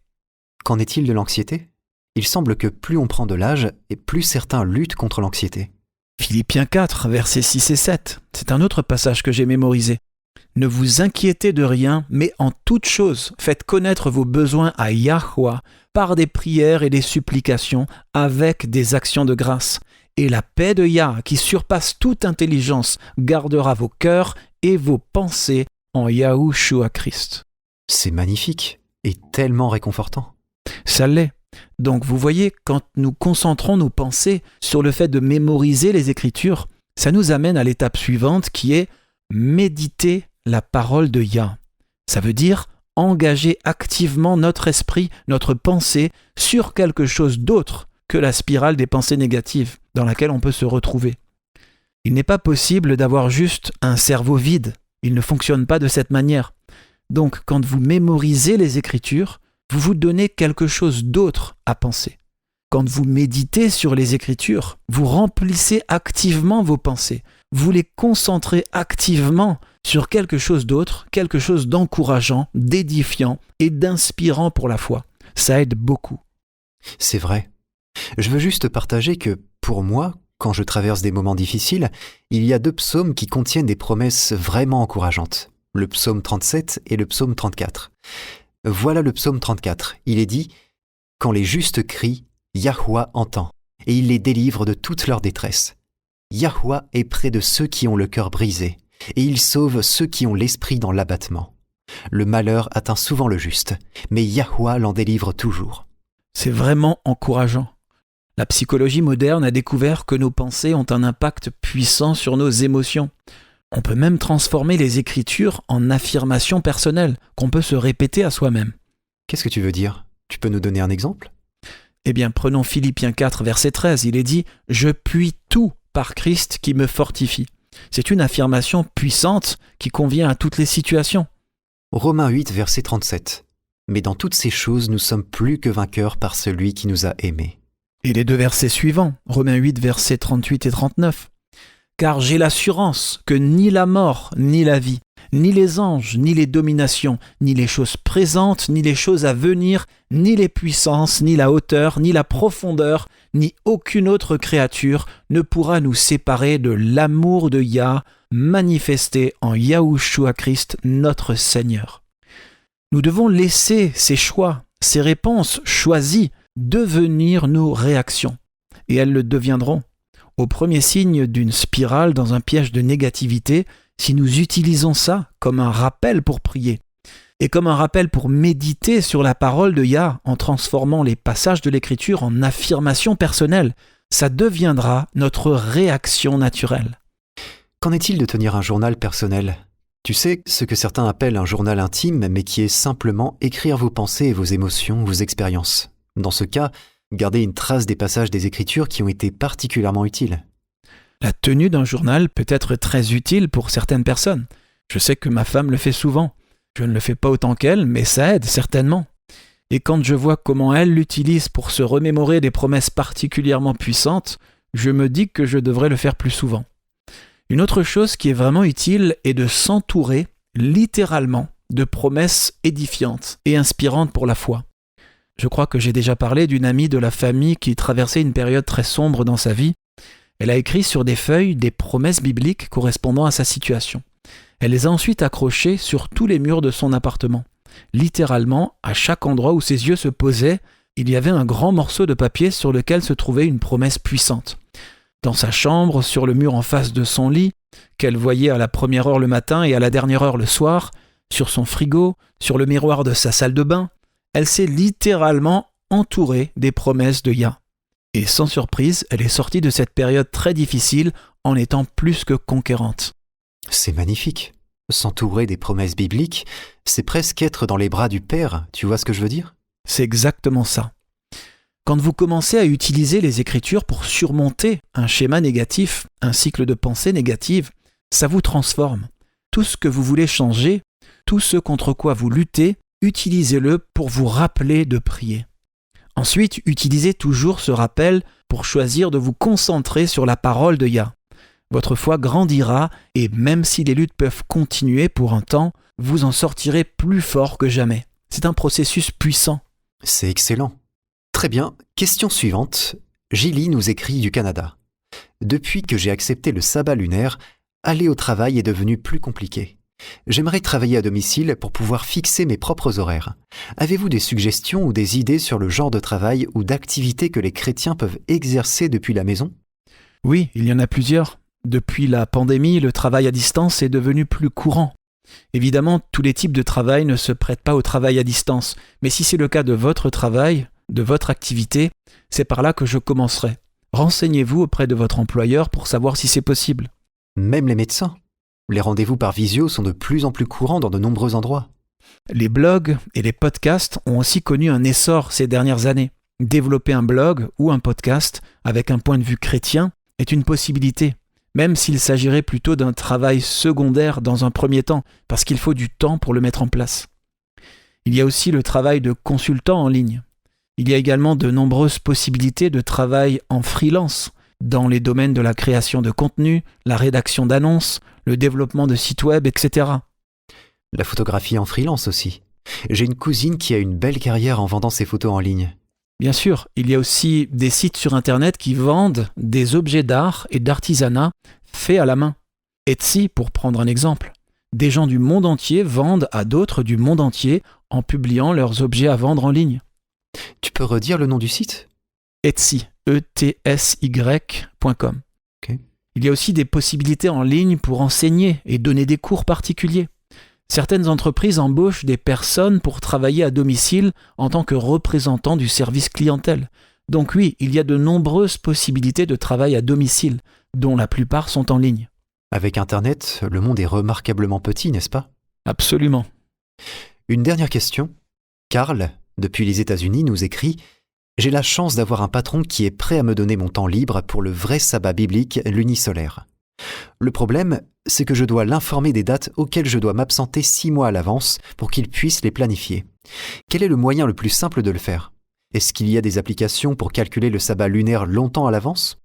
Qu'en est-il de l'anxiété? Il semble que plus on prend de l'âge, et plus certains luttent contre l'anxiété. Philippiens 4, versets 6 et 7, c'est un autre passage que j'ai mémorisé. Ne vous inquiétez de rien, mais en toute chose, faites connaître vos besoins à Yahweh par des prières et des supplications avec des actions de grâce. Et la paix de Yah, qui surpasse toute intelligence, gardera vos cœurs et vos pensées en Yahushua Christ. C'est magnifique et tellement réconfortant. Ça l'est. Donc vous voyez, quand nous concentrons nos pensées sur le fait de mémoriser les Écritures, ça nous amène à l'étape suivante qui est méditer la parole de Yah. Ça veut dire engager activement notre esprit, notre pensée sur quelque chose d'autre que la spirale des pensées négatives dans laquelle on peut se retrouver. Il n'est pas possible d'avoir juste un cerveau vide. Il ne fonctionne pas de cette manière. Donc, quand vous mémorisez les Écritures, vous vous donnez quelque chose d'autre à penser. Quand vous méditez sur les Écritures, vous remplissez activement vos pensées. Vous les concentrez activement sur quelque chose d'autre, quelque chose d'encourageant, d'édifiant et d'inspirant pour la foi. Ça aide beaucoup. C'est vrai. Je veux juste partager que, pour moi, quand je traverse des moments difficiles, il y a 2 psaumes qui contiennent des promesses vraiment encourageantes. Le psaume 37 et le psaume 34. Voilà le psaume 34. Il est dit « Quand les justes crient, Yahweh entend, et il les délivre de toute leur détresse. Yahweh est près de ceux qui ont le cœur brisé, et il sauve ceux qui ont l'esprit dans l'abattement. Le malheur atteint souvent le juste, mais Yahweh l'en délivre toujours. » C'est vraiment encourageant. La psychologie moderne a découvert que nos pensées ont un impact puissant sur nos émotions. On peut même transformer les Écritures en affirmations personnelles qu'on peut se répéter à soi-même. Qu'est-ce que tu veux dire? Tu peux nous donner un exemple? Eh bien, prenons Philippiens 4, verset 13. Il est dit « Je puis tout par Christ qui me fortifie ». C'est une affirmation puissante qui convient à toutes les situations. Romains 8, verset 37. Mais dans toutes ces choses, nous sommes plus que vainqueurs par celui qui nous a aimés. Et les 2 versets suivants, Romains 8, versets 38 et 39. Car j'ai l'assurance que ni la mort, ni la vie, ni les anges, ni les dominations, ni les choses présentes, ni les choses à venir, ni les puissances, ni la hauteur, ni la profondeur, ni aucune autre créature ne pourra nous séparer de l'amour de Yah manifesté en Yahushua Christ, notre Seigneur. Nous devons laisser ces choix, ces réponses choisies devenir nos réactions. Et elles le deviendront. Au premier signe d'une spirale dans un piège de négativité, si nous utilisons ça comme un rappel pour prier, et comme un rappel pour méditer sur la parole de Yah en transformant les passages de l'Écriture en affirmations personnelles, ça deviendra notre réaction naturelle. Qu'en est-il de tenir un journal personnel? Tu sais, ce que certains appellent un journal intime, mais qui est simplement écrire vos pensées et vos émotions, vos expériences. Dans ce cas, gardez une trace des passages des Écritures qui ont été particulièrement utiles. La tenue d'un journal peut être très utile pour certaines personnes. Je sais que ma femme le fait souvent. Je ne le fais pas autant qu'elle, mais ça aide certainement. Et quand je vois comment elle l'utilise pour se remémorer des promesses particulièrement puissantes, je me dis que je devrais le faire plus souvent. Une autre chose qui est vraiment utile est de s'entourer, littéralement, de promesses édifiantes et inspirantes pour la foi. Je crois que j'ai déjà parlé d'une amie de la famille qui traversait une période très sombre dans sa vie. Elle a écrit sur des feuilles des promesses bibliques correspondant à sa situation. Elle les a ensuite accrochées sur tous les murs de son appartement. Littéralement, à chaque endroit où ses yeux se posaient, il y avait un grand morceau de papier sur lequel se trouvait une promesse puissante. Dans sa chambre, sur le mur en face de son lit, qu'elle voyait à la première heure le matin et à la dernière heure le soir, sur son frigo, sur le miroir de sa salle de bain, elle s'est littéralement entourée des promesses de Yah. Et sans surprise, elle est sortie de cette période très difficile en étant plus que conquérante. C'est magnifique. S'entourer des promesses bibliques, c'est presque être dans les bras du Père, tu vois ce que je veux dire ? C'est exactement ça. Quand vous commencez à utiliser les Écritures pour surmonter un schéma négatif, un cycle de pensée négative, ça vous transforme. Tout ce que vous voulez changer, tout ce contre quoi vous luttez, utilisez-le pour vous rappeler de prier. Ensuite, utilisez toujours ce rappel pour choisir de vous concentrer sur la parole de Yah. Votre foi grandira et même si les luttes peuvent continuer pour un temps, vous en sortirez plus fort que jamais. C'est un processus puissant. C'est excellent. Très bien, question suivante. Gilly nous écrit du Canada. Depuis que j'ai accepté le sabbat lunaire, aller au travail est devenu plus compliqué. J'aimerais travailler à domicile pour pouvoir fixer mes propres horaires. Avez-vous des suggestions ou des idées sur le genre de travail ou d'activité que les chrétiens peuvent exercer depuis la maison ? Oui, il y en a plusieurs. Depuis la pandémie, le travail à distance est devenu plus courant. Évidemment, tous les types de travail ne se prêtent pas au travail à distance, mais si c'est le cas de votre travail, de votre activité, c'est par là que je commencerai. Renseignez-vous auprès de votre employeur pour savoir si c'est possible. Même les médecins. Les rendez-vous par visio sont de plus en plus courants dans de nombreux endroits. Les blogs et les podcasts ont aussi connu un essor ces dernières années. Développer un blog ou un podcast avec un point de vue chrétien est une possibilité, même s'il s'agirait plutôt d'un travail secondaire dans un premier temps, parce qu'il faut du temps pour le mettre en place. Il y a aussi le travail de consultant en ligne. Il y a également de nombreuses possibilités de travail en freelance, dans les domaines de la création de contenu, la rédaction d'annonces, le développement de sites web, etc. La photographie en freelance aussi. J'ai une cousine qui a une belle carrière en vendant ses photos en ligne. Bien sûr, il y a aussi des sites sur Internet qui vendent des objets d'art et d'artisanat faits à la main. Etsy, pour prendre un exemple. Des gens du monde entier vendent à d'autres du monde entier en publiant leurs objets à vendre en ligne. Tu peux redire le nom du site ? Etsy, ETSY.com. Okay. Il y a aussi des possibilités en ligne pour enseigner et donner des cours particuliers. Certaines entreprises embauchent des personnes pour travailler à domicile en tant que représentants du service clientèle. Donc oui, il y a de nombreuses possibilités de travail à domicile, dont la plupart sont en ligne. Avec Internet, le monde est remarquablement petit, n'est-ce pas ? Absolument. Une dernière question. Carl, depuis les États-Unis, nous écrit « J'ai la chance d'avoir un patron qui est prêt à me donner mon temps libre pour le vrai sabbat biblique lunisolaire. Le problème, c'est que je dois l'informer des dates auxquelles je dois m'absenter 6 mois à l'avance pour qu'il puisse les planifier. Quel est le moyen le plus simple de le faire ? Est-ce qu'il y a des applications pour calculer le sabbat lunaire longtemps à l'avance ?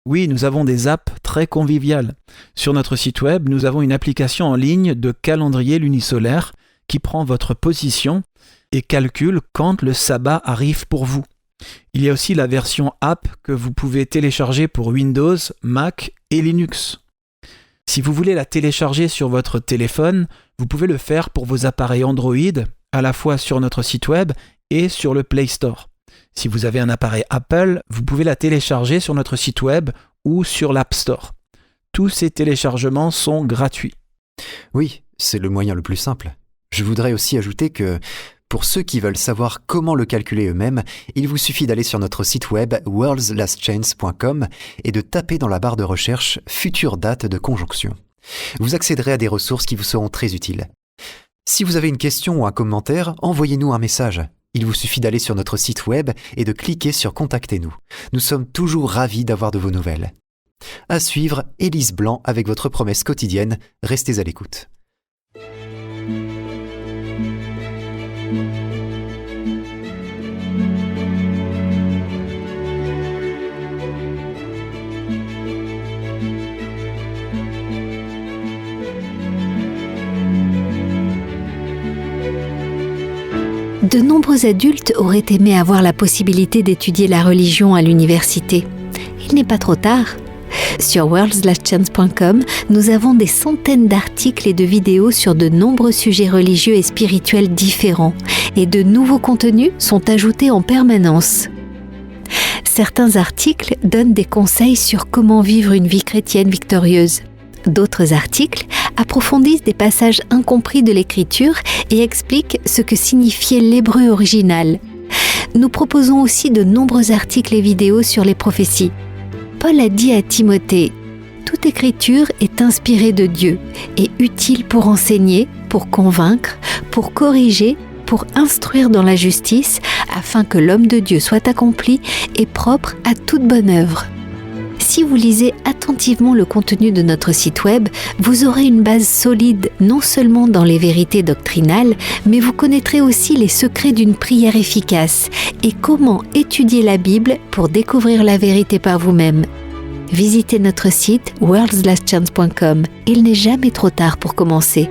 Oui, nous avons des apps très conviviales. Sur notre site web, nous avons une application en ligne de calendrier lunisolaire qui prend votre position et calcule quand le sabbat arrive pour vous. Il y a aussi la version app que vous pouvez télécharger pour Windows, Mac et Linux. Si vous voulez la télécharger sur votre téléphone, vous pouvez le faire pour vos appareils Android, à la fois sur notre site web et sur le Play Store. Si vous avez un appareil Apple, vous pouvez la télécharger sur notre site web ou sur l'App Store. Tous ces téléchargements sont gratuits. Oui, c'est le moyen le plus simple. Je voudrais aussi ajouter que, pour ceux qui veulent savoir comment le calculer eux-mêmes, il vous suffit d'aller sur notre site web worldslastchance.com et de taper dans la barre de recherche « Future date de conjonction ». Vous accéderez à des ressources qui vous seront très utiles. Si vous avez une question ou un commentaire, envoyez-nous un message. Il vous suffit d'aller sur notre site web et de cliquer sur « Contactez-nous ». Nous sommes toujours ravis d'avoir de vos nouvelles. À suivre, Élise Blanc avec votre promesse quotidienne. Restez à l'écoute. De nombreux adultes auraient aimé avoir la possibilité d'étudier la religion à l'université. Il n'est pas trop tard. Sur worldslastchance.com, nous avons des centaines d'articles et de vidéos sur de nombreux sujets religieux et spirituels différents, et de nouveaux contenus sont ajoutés en permanence. Certains articles donnent des conseils sur comment vivre une vie chrétienne victorieuse. D'autres articles approfondissent des passages incompris de l'Écriture et expliquent ce que signifiait l'hébreu original. Nous proposons aussi de nombreux articles et vidéos sur les prophéties. Paul a dit à Timothée « Toute écriture est inspirée de Dieu et utile pour enseigner, pour convaincre, pour corriger, pour instruire dans la justice, afin que l'homme de Dieu soit accompli et propre à toute bonne œuvre. » Si vous lisez attentivement le contenu de notre site web, vous aurez une base solide non seulement dans les vérités doctrinales, mais vous connaîtrez aussi les secrets d'une prière efficace et comment étudier la Bible pour découvrir la vérité par vous-même. Visitez notre site worldslastchance.com. Il n'est jamais trop tard pour commencer.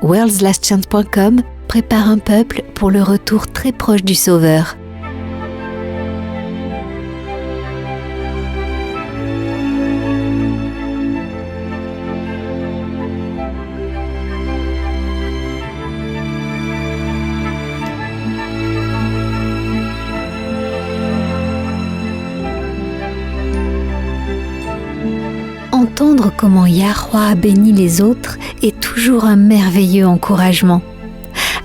worldslastchance.com prépare un peuple pour le retour très proche du Sauveur. Entendre comment Yahweh a béni les autres est toujours un merveilleux encouragement.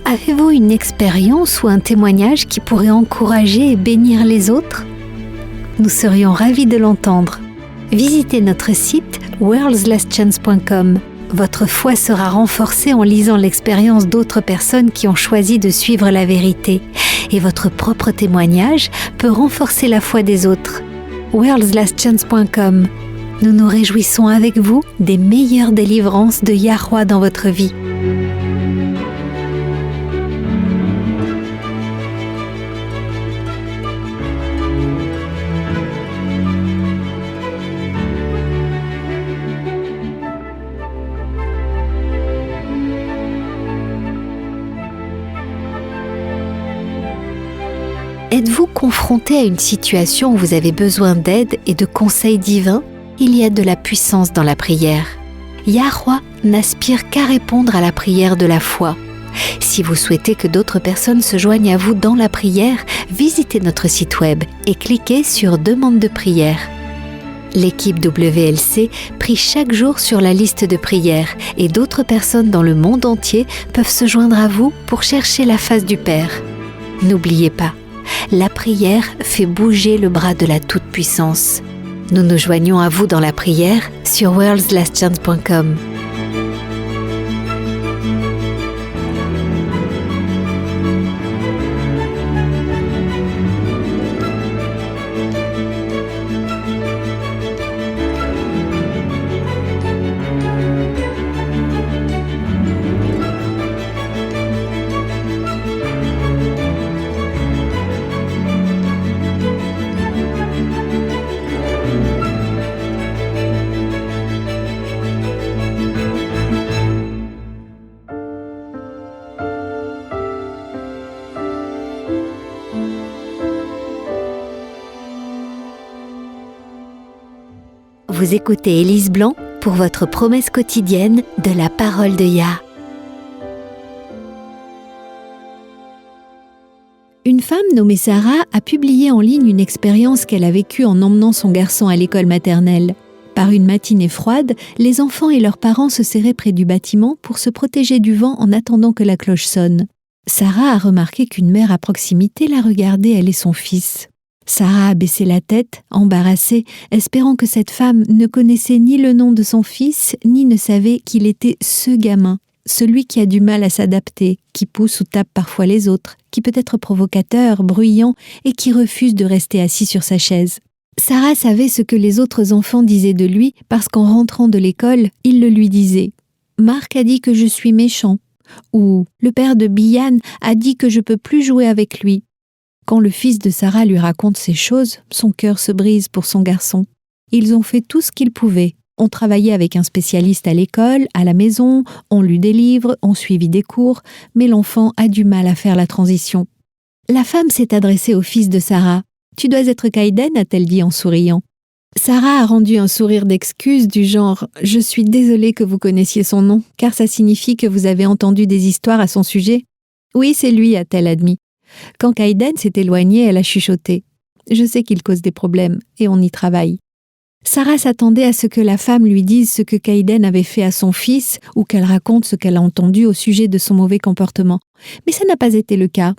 Avez-vous une expérience ou un témoignage qui pourrait encourager et bénir les autres? Nous serions ravis de l'entendre. Visitez notre site worldslastchance.com. Votre foi sera renforcée en lisant l'expérience d'autres personnes qui ont choisi de suivre la vérité, et votre propre témoignage peut renforcer la foi des autres. worldslastchance.com. Nous nous réjouissons avec vous des meilleures délivrances de Yahweh dans votre vie. Êtes-vous confronté à une situation où vous avez besoin d'aide et de conseils divins? Il y a de la puissance dans la prière. Yahweh n'aspire qu'à répondre à la prière de la foi. Si vous souhaitez que d'autres personnes se joignent à vous dans la prière, visitez notre site web et cliquez sur « Demande de prière ». L'équipe WLC prie chaque jour sur la liste de prières et d'autres personnes dans le monde entier peuvent se joindre à vous pour chercher la face du Père. N'oubliez pas, la prière fait bouger le bras de la Toute-Puissance. Nous nous joignons à vous dans la prière sur worldslastchance.com. Vous écoutez Élise Blanc pour votre promesse quotidienne de la parole de Yah. Une femme nommée Sarah a publié en ligne une expérience qu'elle a vécue en emmenant son garçon à l'école maternelle. Par une matinée froide, les enfants et leurs parents se serraient près du bâtiment pour se protéger du vent en attendant que la cloche sonne. Sarah a remarqué qu'une mère à proximité la regardait, elle et son fils. Sarah a baissé la tête, embarrassée, espérant que cette femme ne connaissait ni le nom de son fils, ni ne savait qu'il était ce gamin, celui qui a du mal à s'adapter, qui pousse ou tape parfois les autres, qui peut être provocateur, bruyant et qui refuse de rester assis sur sa chaise. Sarah savait ce que les autres enfants disaient de lui parce qu'en rentrant de l'école, ils le lui disaient. « Marc a dit que je suis méchant » ou « Le père de Bian a dit que je peux plus jouer avec lui ». Quand le fils de Sarah lui raconte ces choses, son cœur se brise pour son garçon. Ils ont fait tout ce qu'ils pouvaient. On travaillait avec un spécialiste à l'école, à la maison, on lut des livres, on suivit des cours, mais l'enfant a du mal à faire la transition. La femme s'est adressée au fils de Sarah. « Tu dois être Kaïden » a-t-elle dit en souriant. Sarah a rendu un sourire d'excuse du genre « Je suis désolée que vous connaissiez son nom, car ça signifie que vous avez entendu des histoires à son sujet. »« Oui, c'est lui » a-t-elle admis. Quand Kaïden s'est éloignée, elle a chuchoté. « Je sais qu'il cause des problèmes, et on y travaille. » Sarah s'attendait à ce que la femme lui dise ce que Kaïden avait fait à son fils ou qu'elle raconte ce qu'elle a entendu au sujet de son mauvais comportement. Mais ça n'a pas été le cas.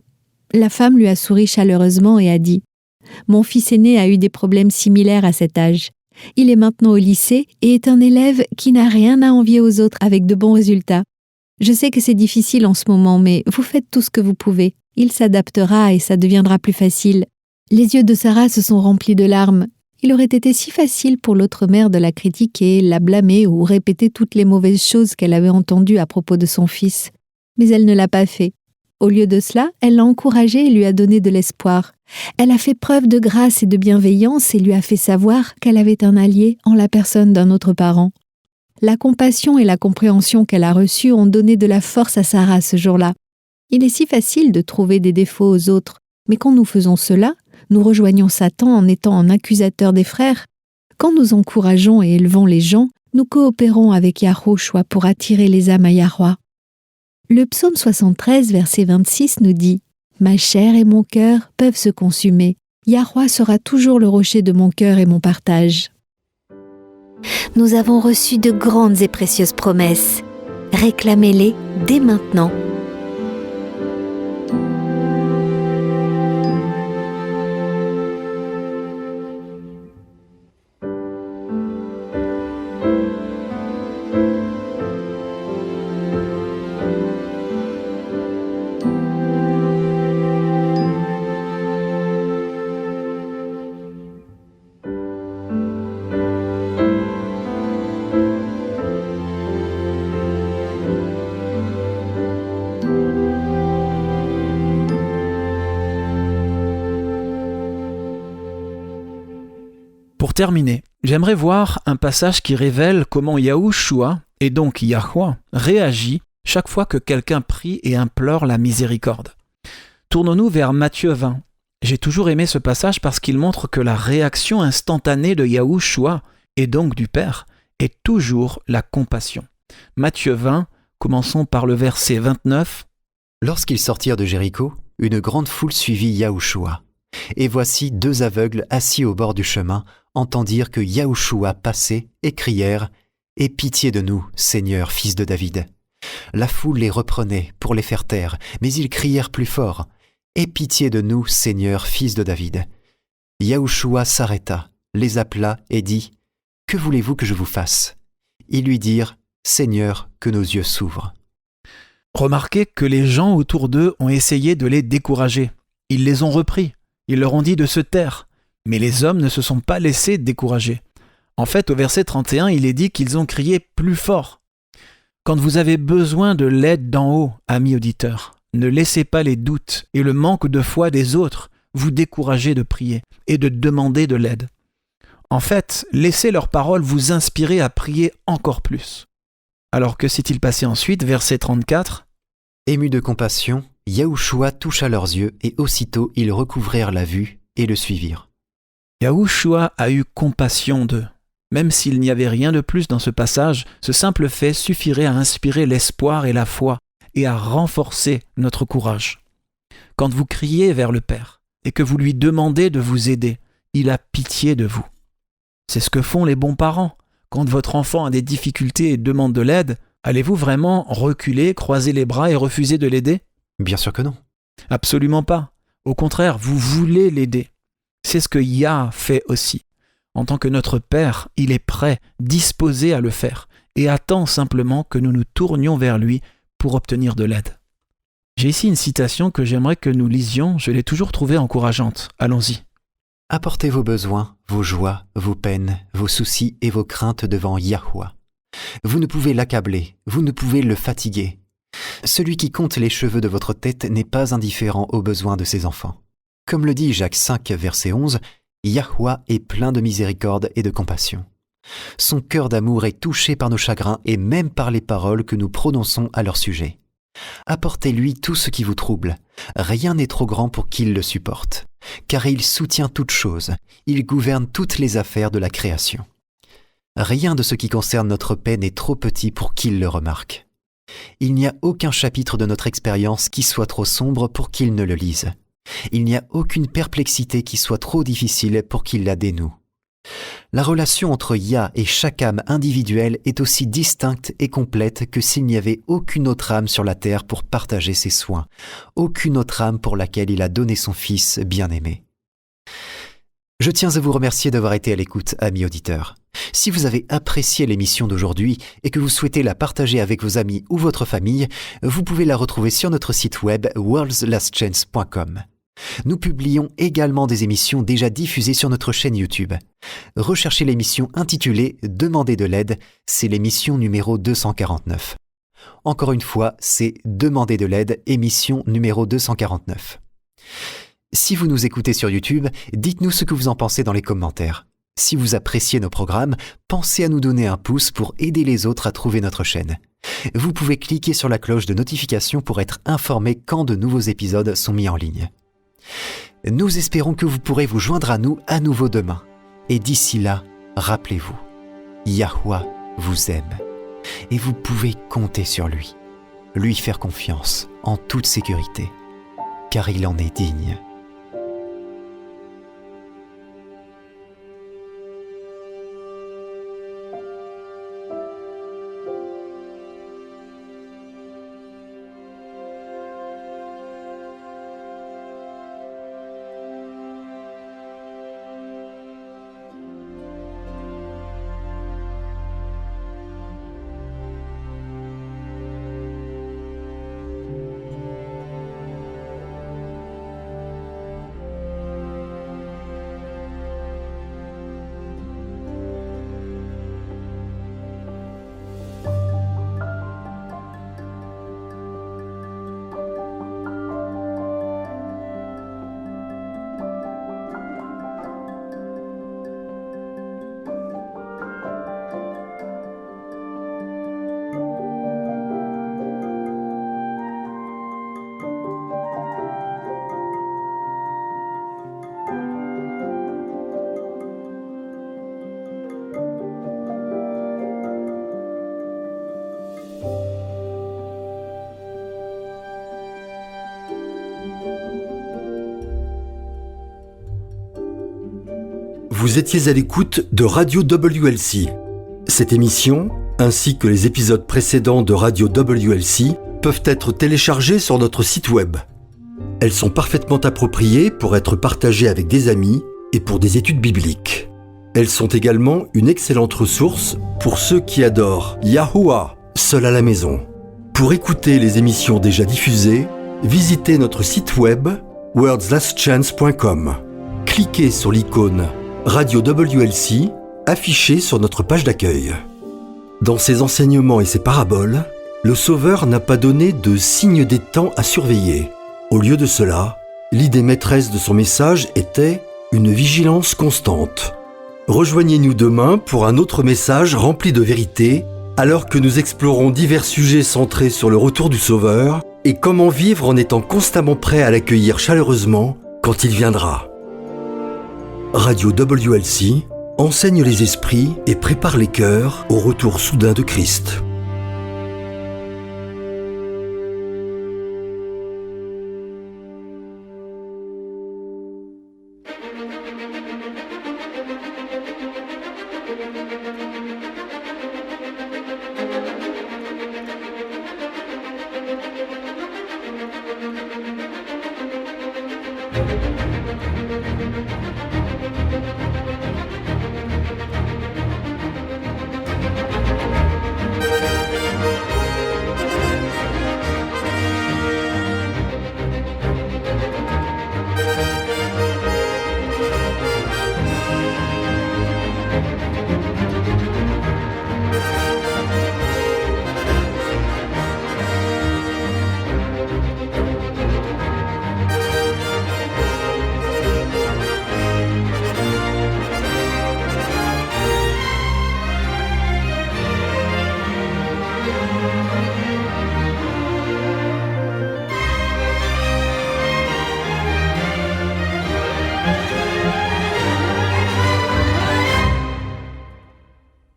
La femme lui a souri chaleureusement et a dit « Mon fils aîné a eu des problèmes similaires à cet âge. Il est maintenant au lycée et est un élève qui n'a rien à envier aux autres avec de bons résultats. Je sais que c'est difficile en ce moment, mais vous faites tout ce que vous pouvez. Il s'adaptera et ça deviendra plus facile. » Les yeux de Sarah se sont remplis de larmes. Il aurait été si facile pour l'autre mère de la critiquer, la blâmer ou répéter toutes les mauvaises choses qu'elle avait entendues à propos de son fils. Mais elle ne l'a pas fait. Au lieu de cela, elle l'a encouragé et lui a donné de l'espoir. Elle a fait preuve de grâce et de bienveillance et lui a fait savoir qu'elle avait un allié en la personne d'un autre parent. La compassion et la compréhension qu'elle a reçues ont donné de la force à Sarah ce jour-là. Il est si facile de trouver des défauts aux autres, mais quand nous faisons cela, nous rejoignons Satan en étant un accusateur des frères. Quand nous encourageons et élevons les gens, nous coopérons avec Yahushua pour attirer les âmes à Yahweh. Le psaume 73, verset 26 nous dit « Ma chair et mon cœur peuvent se consumer. Yahweh sera toujours le rocher de mon cœur et mon partage. » Nous avons reçu de grandes et précieuses promesses. Réclamez-les dès maintenant. Pour terminer, j'aimerais voir un passage qui révèle comment Yahushua, et donc Yahweh, réagit chaque fois que quelqu'un prie et implore la miséricorde. Tournons-nous vers Matthieu 20. J'ai toujours aimé ce passage parce qu'il montre que la réaction instantanée de Yahushua, et donc du Père, est toujours la compassion. Matthieu 20, commençons par le verset 29. Lorsqu'ils sortirent de Jéricho, une grande foule suivit Yahushua. Et voici 2 aveugles assis au bord du chemin entendirent que Yahushua passait et crièrent « Aie pitié de nous, Seigneur, fils de David !» La foule les reprenait pour les faire taire, mais ils crièrent plus fort « Aie pitié de nous, Seigneur, fils de David !» Yahushua s'arrêta, les appela et dit « Que voulez-vous que je vous fasse ?» Ils lui dirent « Seigneur, que nos yeux s'ouvrent. » Remarquez que les gens autour d'eux ont essayé de les décourager. Ils les ont repris. Ils leur ont dit de se taire. Mais les hommes ne se sont pas laissés décourager. En fait, au verset 31, il est dit qu'ils ont crié plus fort. Quand vous avez besoin de l'aide d'en haut, amis auditeurs, ne laissez pas les doutes et le manque de foi des autres vous décourager de prier et de demander de l'aide. En fait, laissez leurs paroles vous inspirer à prier encore plus. Alors que s'est-il passé ensuite, verset 34 ? Émus de compassion, Yahushua toucha leurs yeux et aussitôt ils recouvrèrent la vue et le suivirent. Yahushua a eu compassion d'eux. Même s'il n'y avait rien de plus dans ce passage, ce simple fait suffirait à inspirer l'espoir et la foi et à renforcer notre courage. Quand vous criez vers le Père et que vous lui demandez de vous aider, il a pitié de vous. C'est ce que font les bons parents. Quand votre enfant a des difficultés et demande de l'aide, allez-vous vraiment reculer, croiser les bras et refuser de l'aider ? Bien sûr que non. Absolument pas. Au contraire, vous voulez l'aider. C'est ce que Yah fait aussi. En tant que notre Père, il est prêt, disposé à le faire, et attend simplement que nous nous tournions vers lui pour obtenir de l'aide. J'ai ici une citation que j'aimerais que nous lisions, je l'ai toujours trouvée encourageante. Allons-y. Apportez vos besoins, vos joies, vos peines, vos soucis et vos craintes devant Yahweh. Vous ne pouvez l'accabler, vous ne pouvez le fatiguer. Celui qui compte les cheveux de votre tête n'est pas indifférent aux besoins de ses enfants. Comme le dit Jacques 5, verset 11, Yahweh est plein de miséricorde et de compassion. Son cœur d'amour est touché par nos chagrins et même par les paroles que nous prononçons à leur sujet. Apportez-lui tout ce qui vous trouble. Rien n'est trop grand pour qu'il le supporte. Car il soutient toutes choses. Il gouverne toutes les affaires de la création. Rien de ce qui concerne notre paix n'est trop petit pour qu'il le remarque. Il n'y a aucun chapitre de notre expérience qui soit trop sombre pour qu'il ne le lise. Il n'y a aucune perplexité qui soit trop difficile pour qu'il la dénoue. La relation entre Yah et chaque âme individuelle est aussi distincte et complète que s'il n'y avait aucune autre âme sur la terre pour partager ses soins, aucune autre âme pour laquelle il a donné son Fils bien-aimé. Je tiens à vous remercier d'avoir été à l'écoute, amis auditeurs. Si vous avez apprécié l'émission d'aujourd'hui et que vous souhaitez la partager avec vos amis ou votre famille, vous pouvez la retrouver sur notre site web worldslastchance.com. Nous publions également des émissions déjà diffusées sur notre chaîne YouTube. Recherchez l'émission intitulée « Demandez de l'aide », c'est l'émission numéro 249. Encore une fois, c'est « Demandez de l'aide », émission numéro 249. Si vous nous écoutez sur YouTube, dites-nous ce que vous en pensez dans les commentaires. Si vous appréciez nos programmes, pensez à nous donner un pouce pour aider les autres à trouver notre chaîne. Vous pouvez cliquer sur la cloche de notification pour être informé quand de nouveaux épisodes sont mis en ligne. Nous espérons que vous pourrez vous joindre à nous à nouveau demain. Et d'ici là, rappelez-vous, Yahuwah vous aime et vous pouvez compter sur lui faire confiance en toute sécurité, car il en est digne. Vous étiez à l'écoute de Radio WLC. Cette émission, ainsi que les épisodes précédents de Radio WLC, peuvent être téléchargés sur notre site web. Elles sont parfaitement appropriées pour être partagées avec des amis et pour des études bibliques. Elles sont également une excellente ressource pour ceux qui adorent Yahuwah, seul à la maison. Pour écouter les émissions déjà diffusées, visitez notre site web worldslastchance.com. Cliquez sur l'icône Radio WLC affichée sur notre page d'accueil. Dans ses enseignements et ses paraboles, le Sauveur n'a pas donné de signe des temps à surveiller. Au lieu de cela, l'idée maîtresse de son message était une vigilance constante. Rejoignez-nous demain pour un autre message rempli de vérité, alors que nous explorons divers sujets centrés sur le retour du Sauveur et comment vivre en étant constamment prêt à l'accueillir chaleureusement quand il viendra. Radio WLC enseigne les esprits et prépare les cœurs au retour soudain de Christ.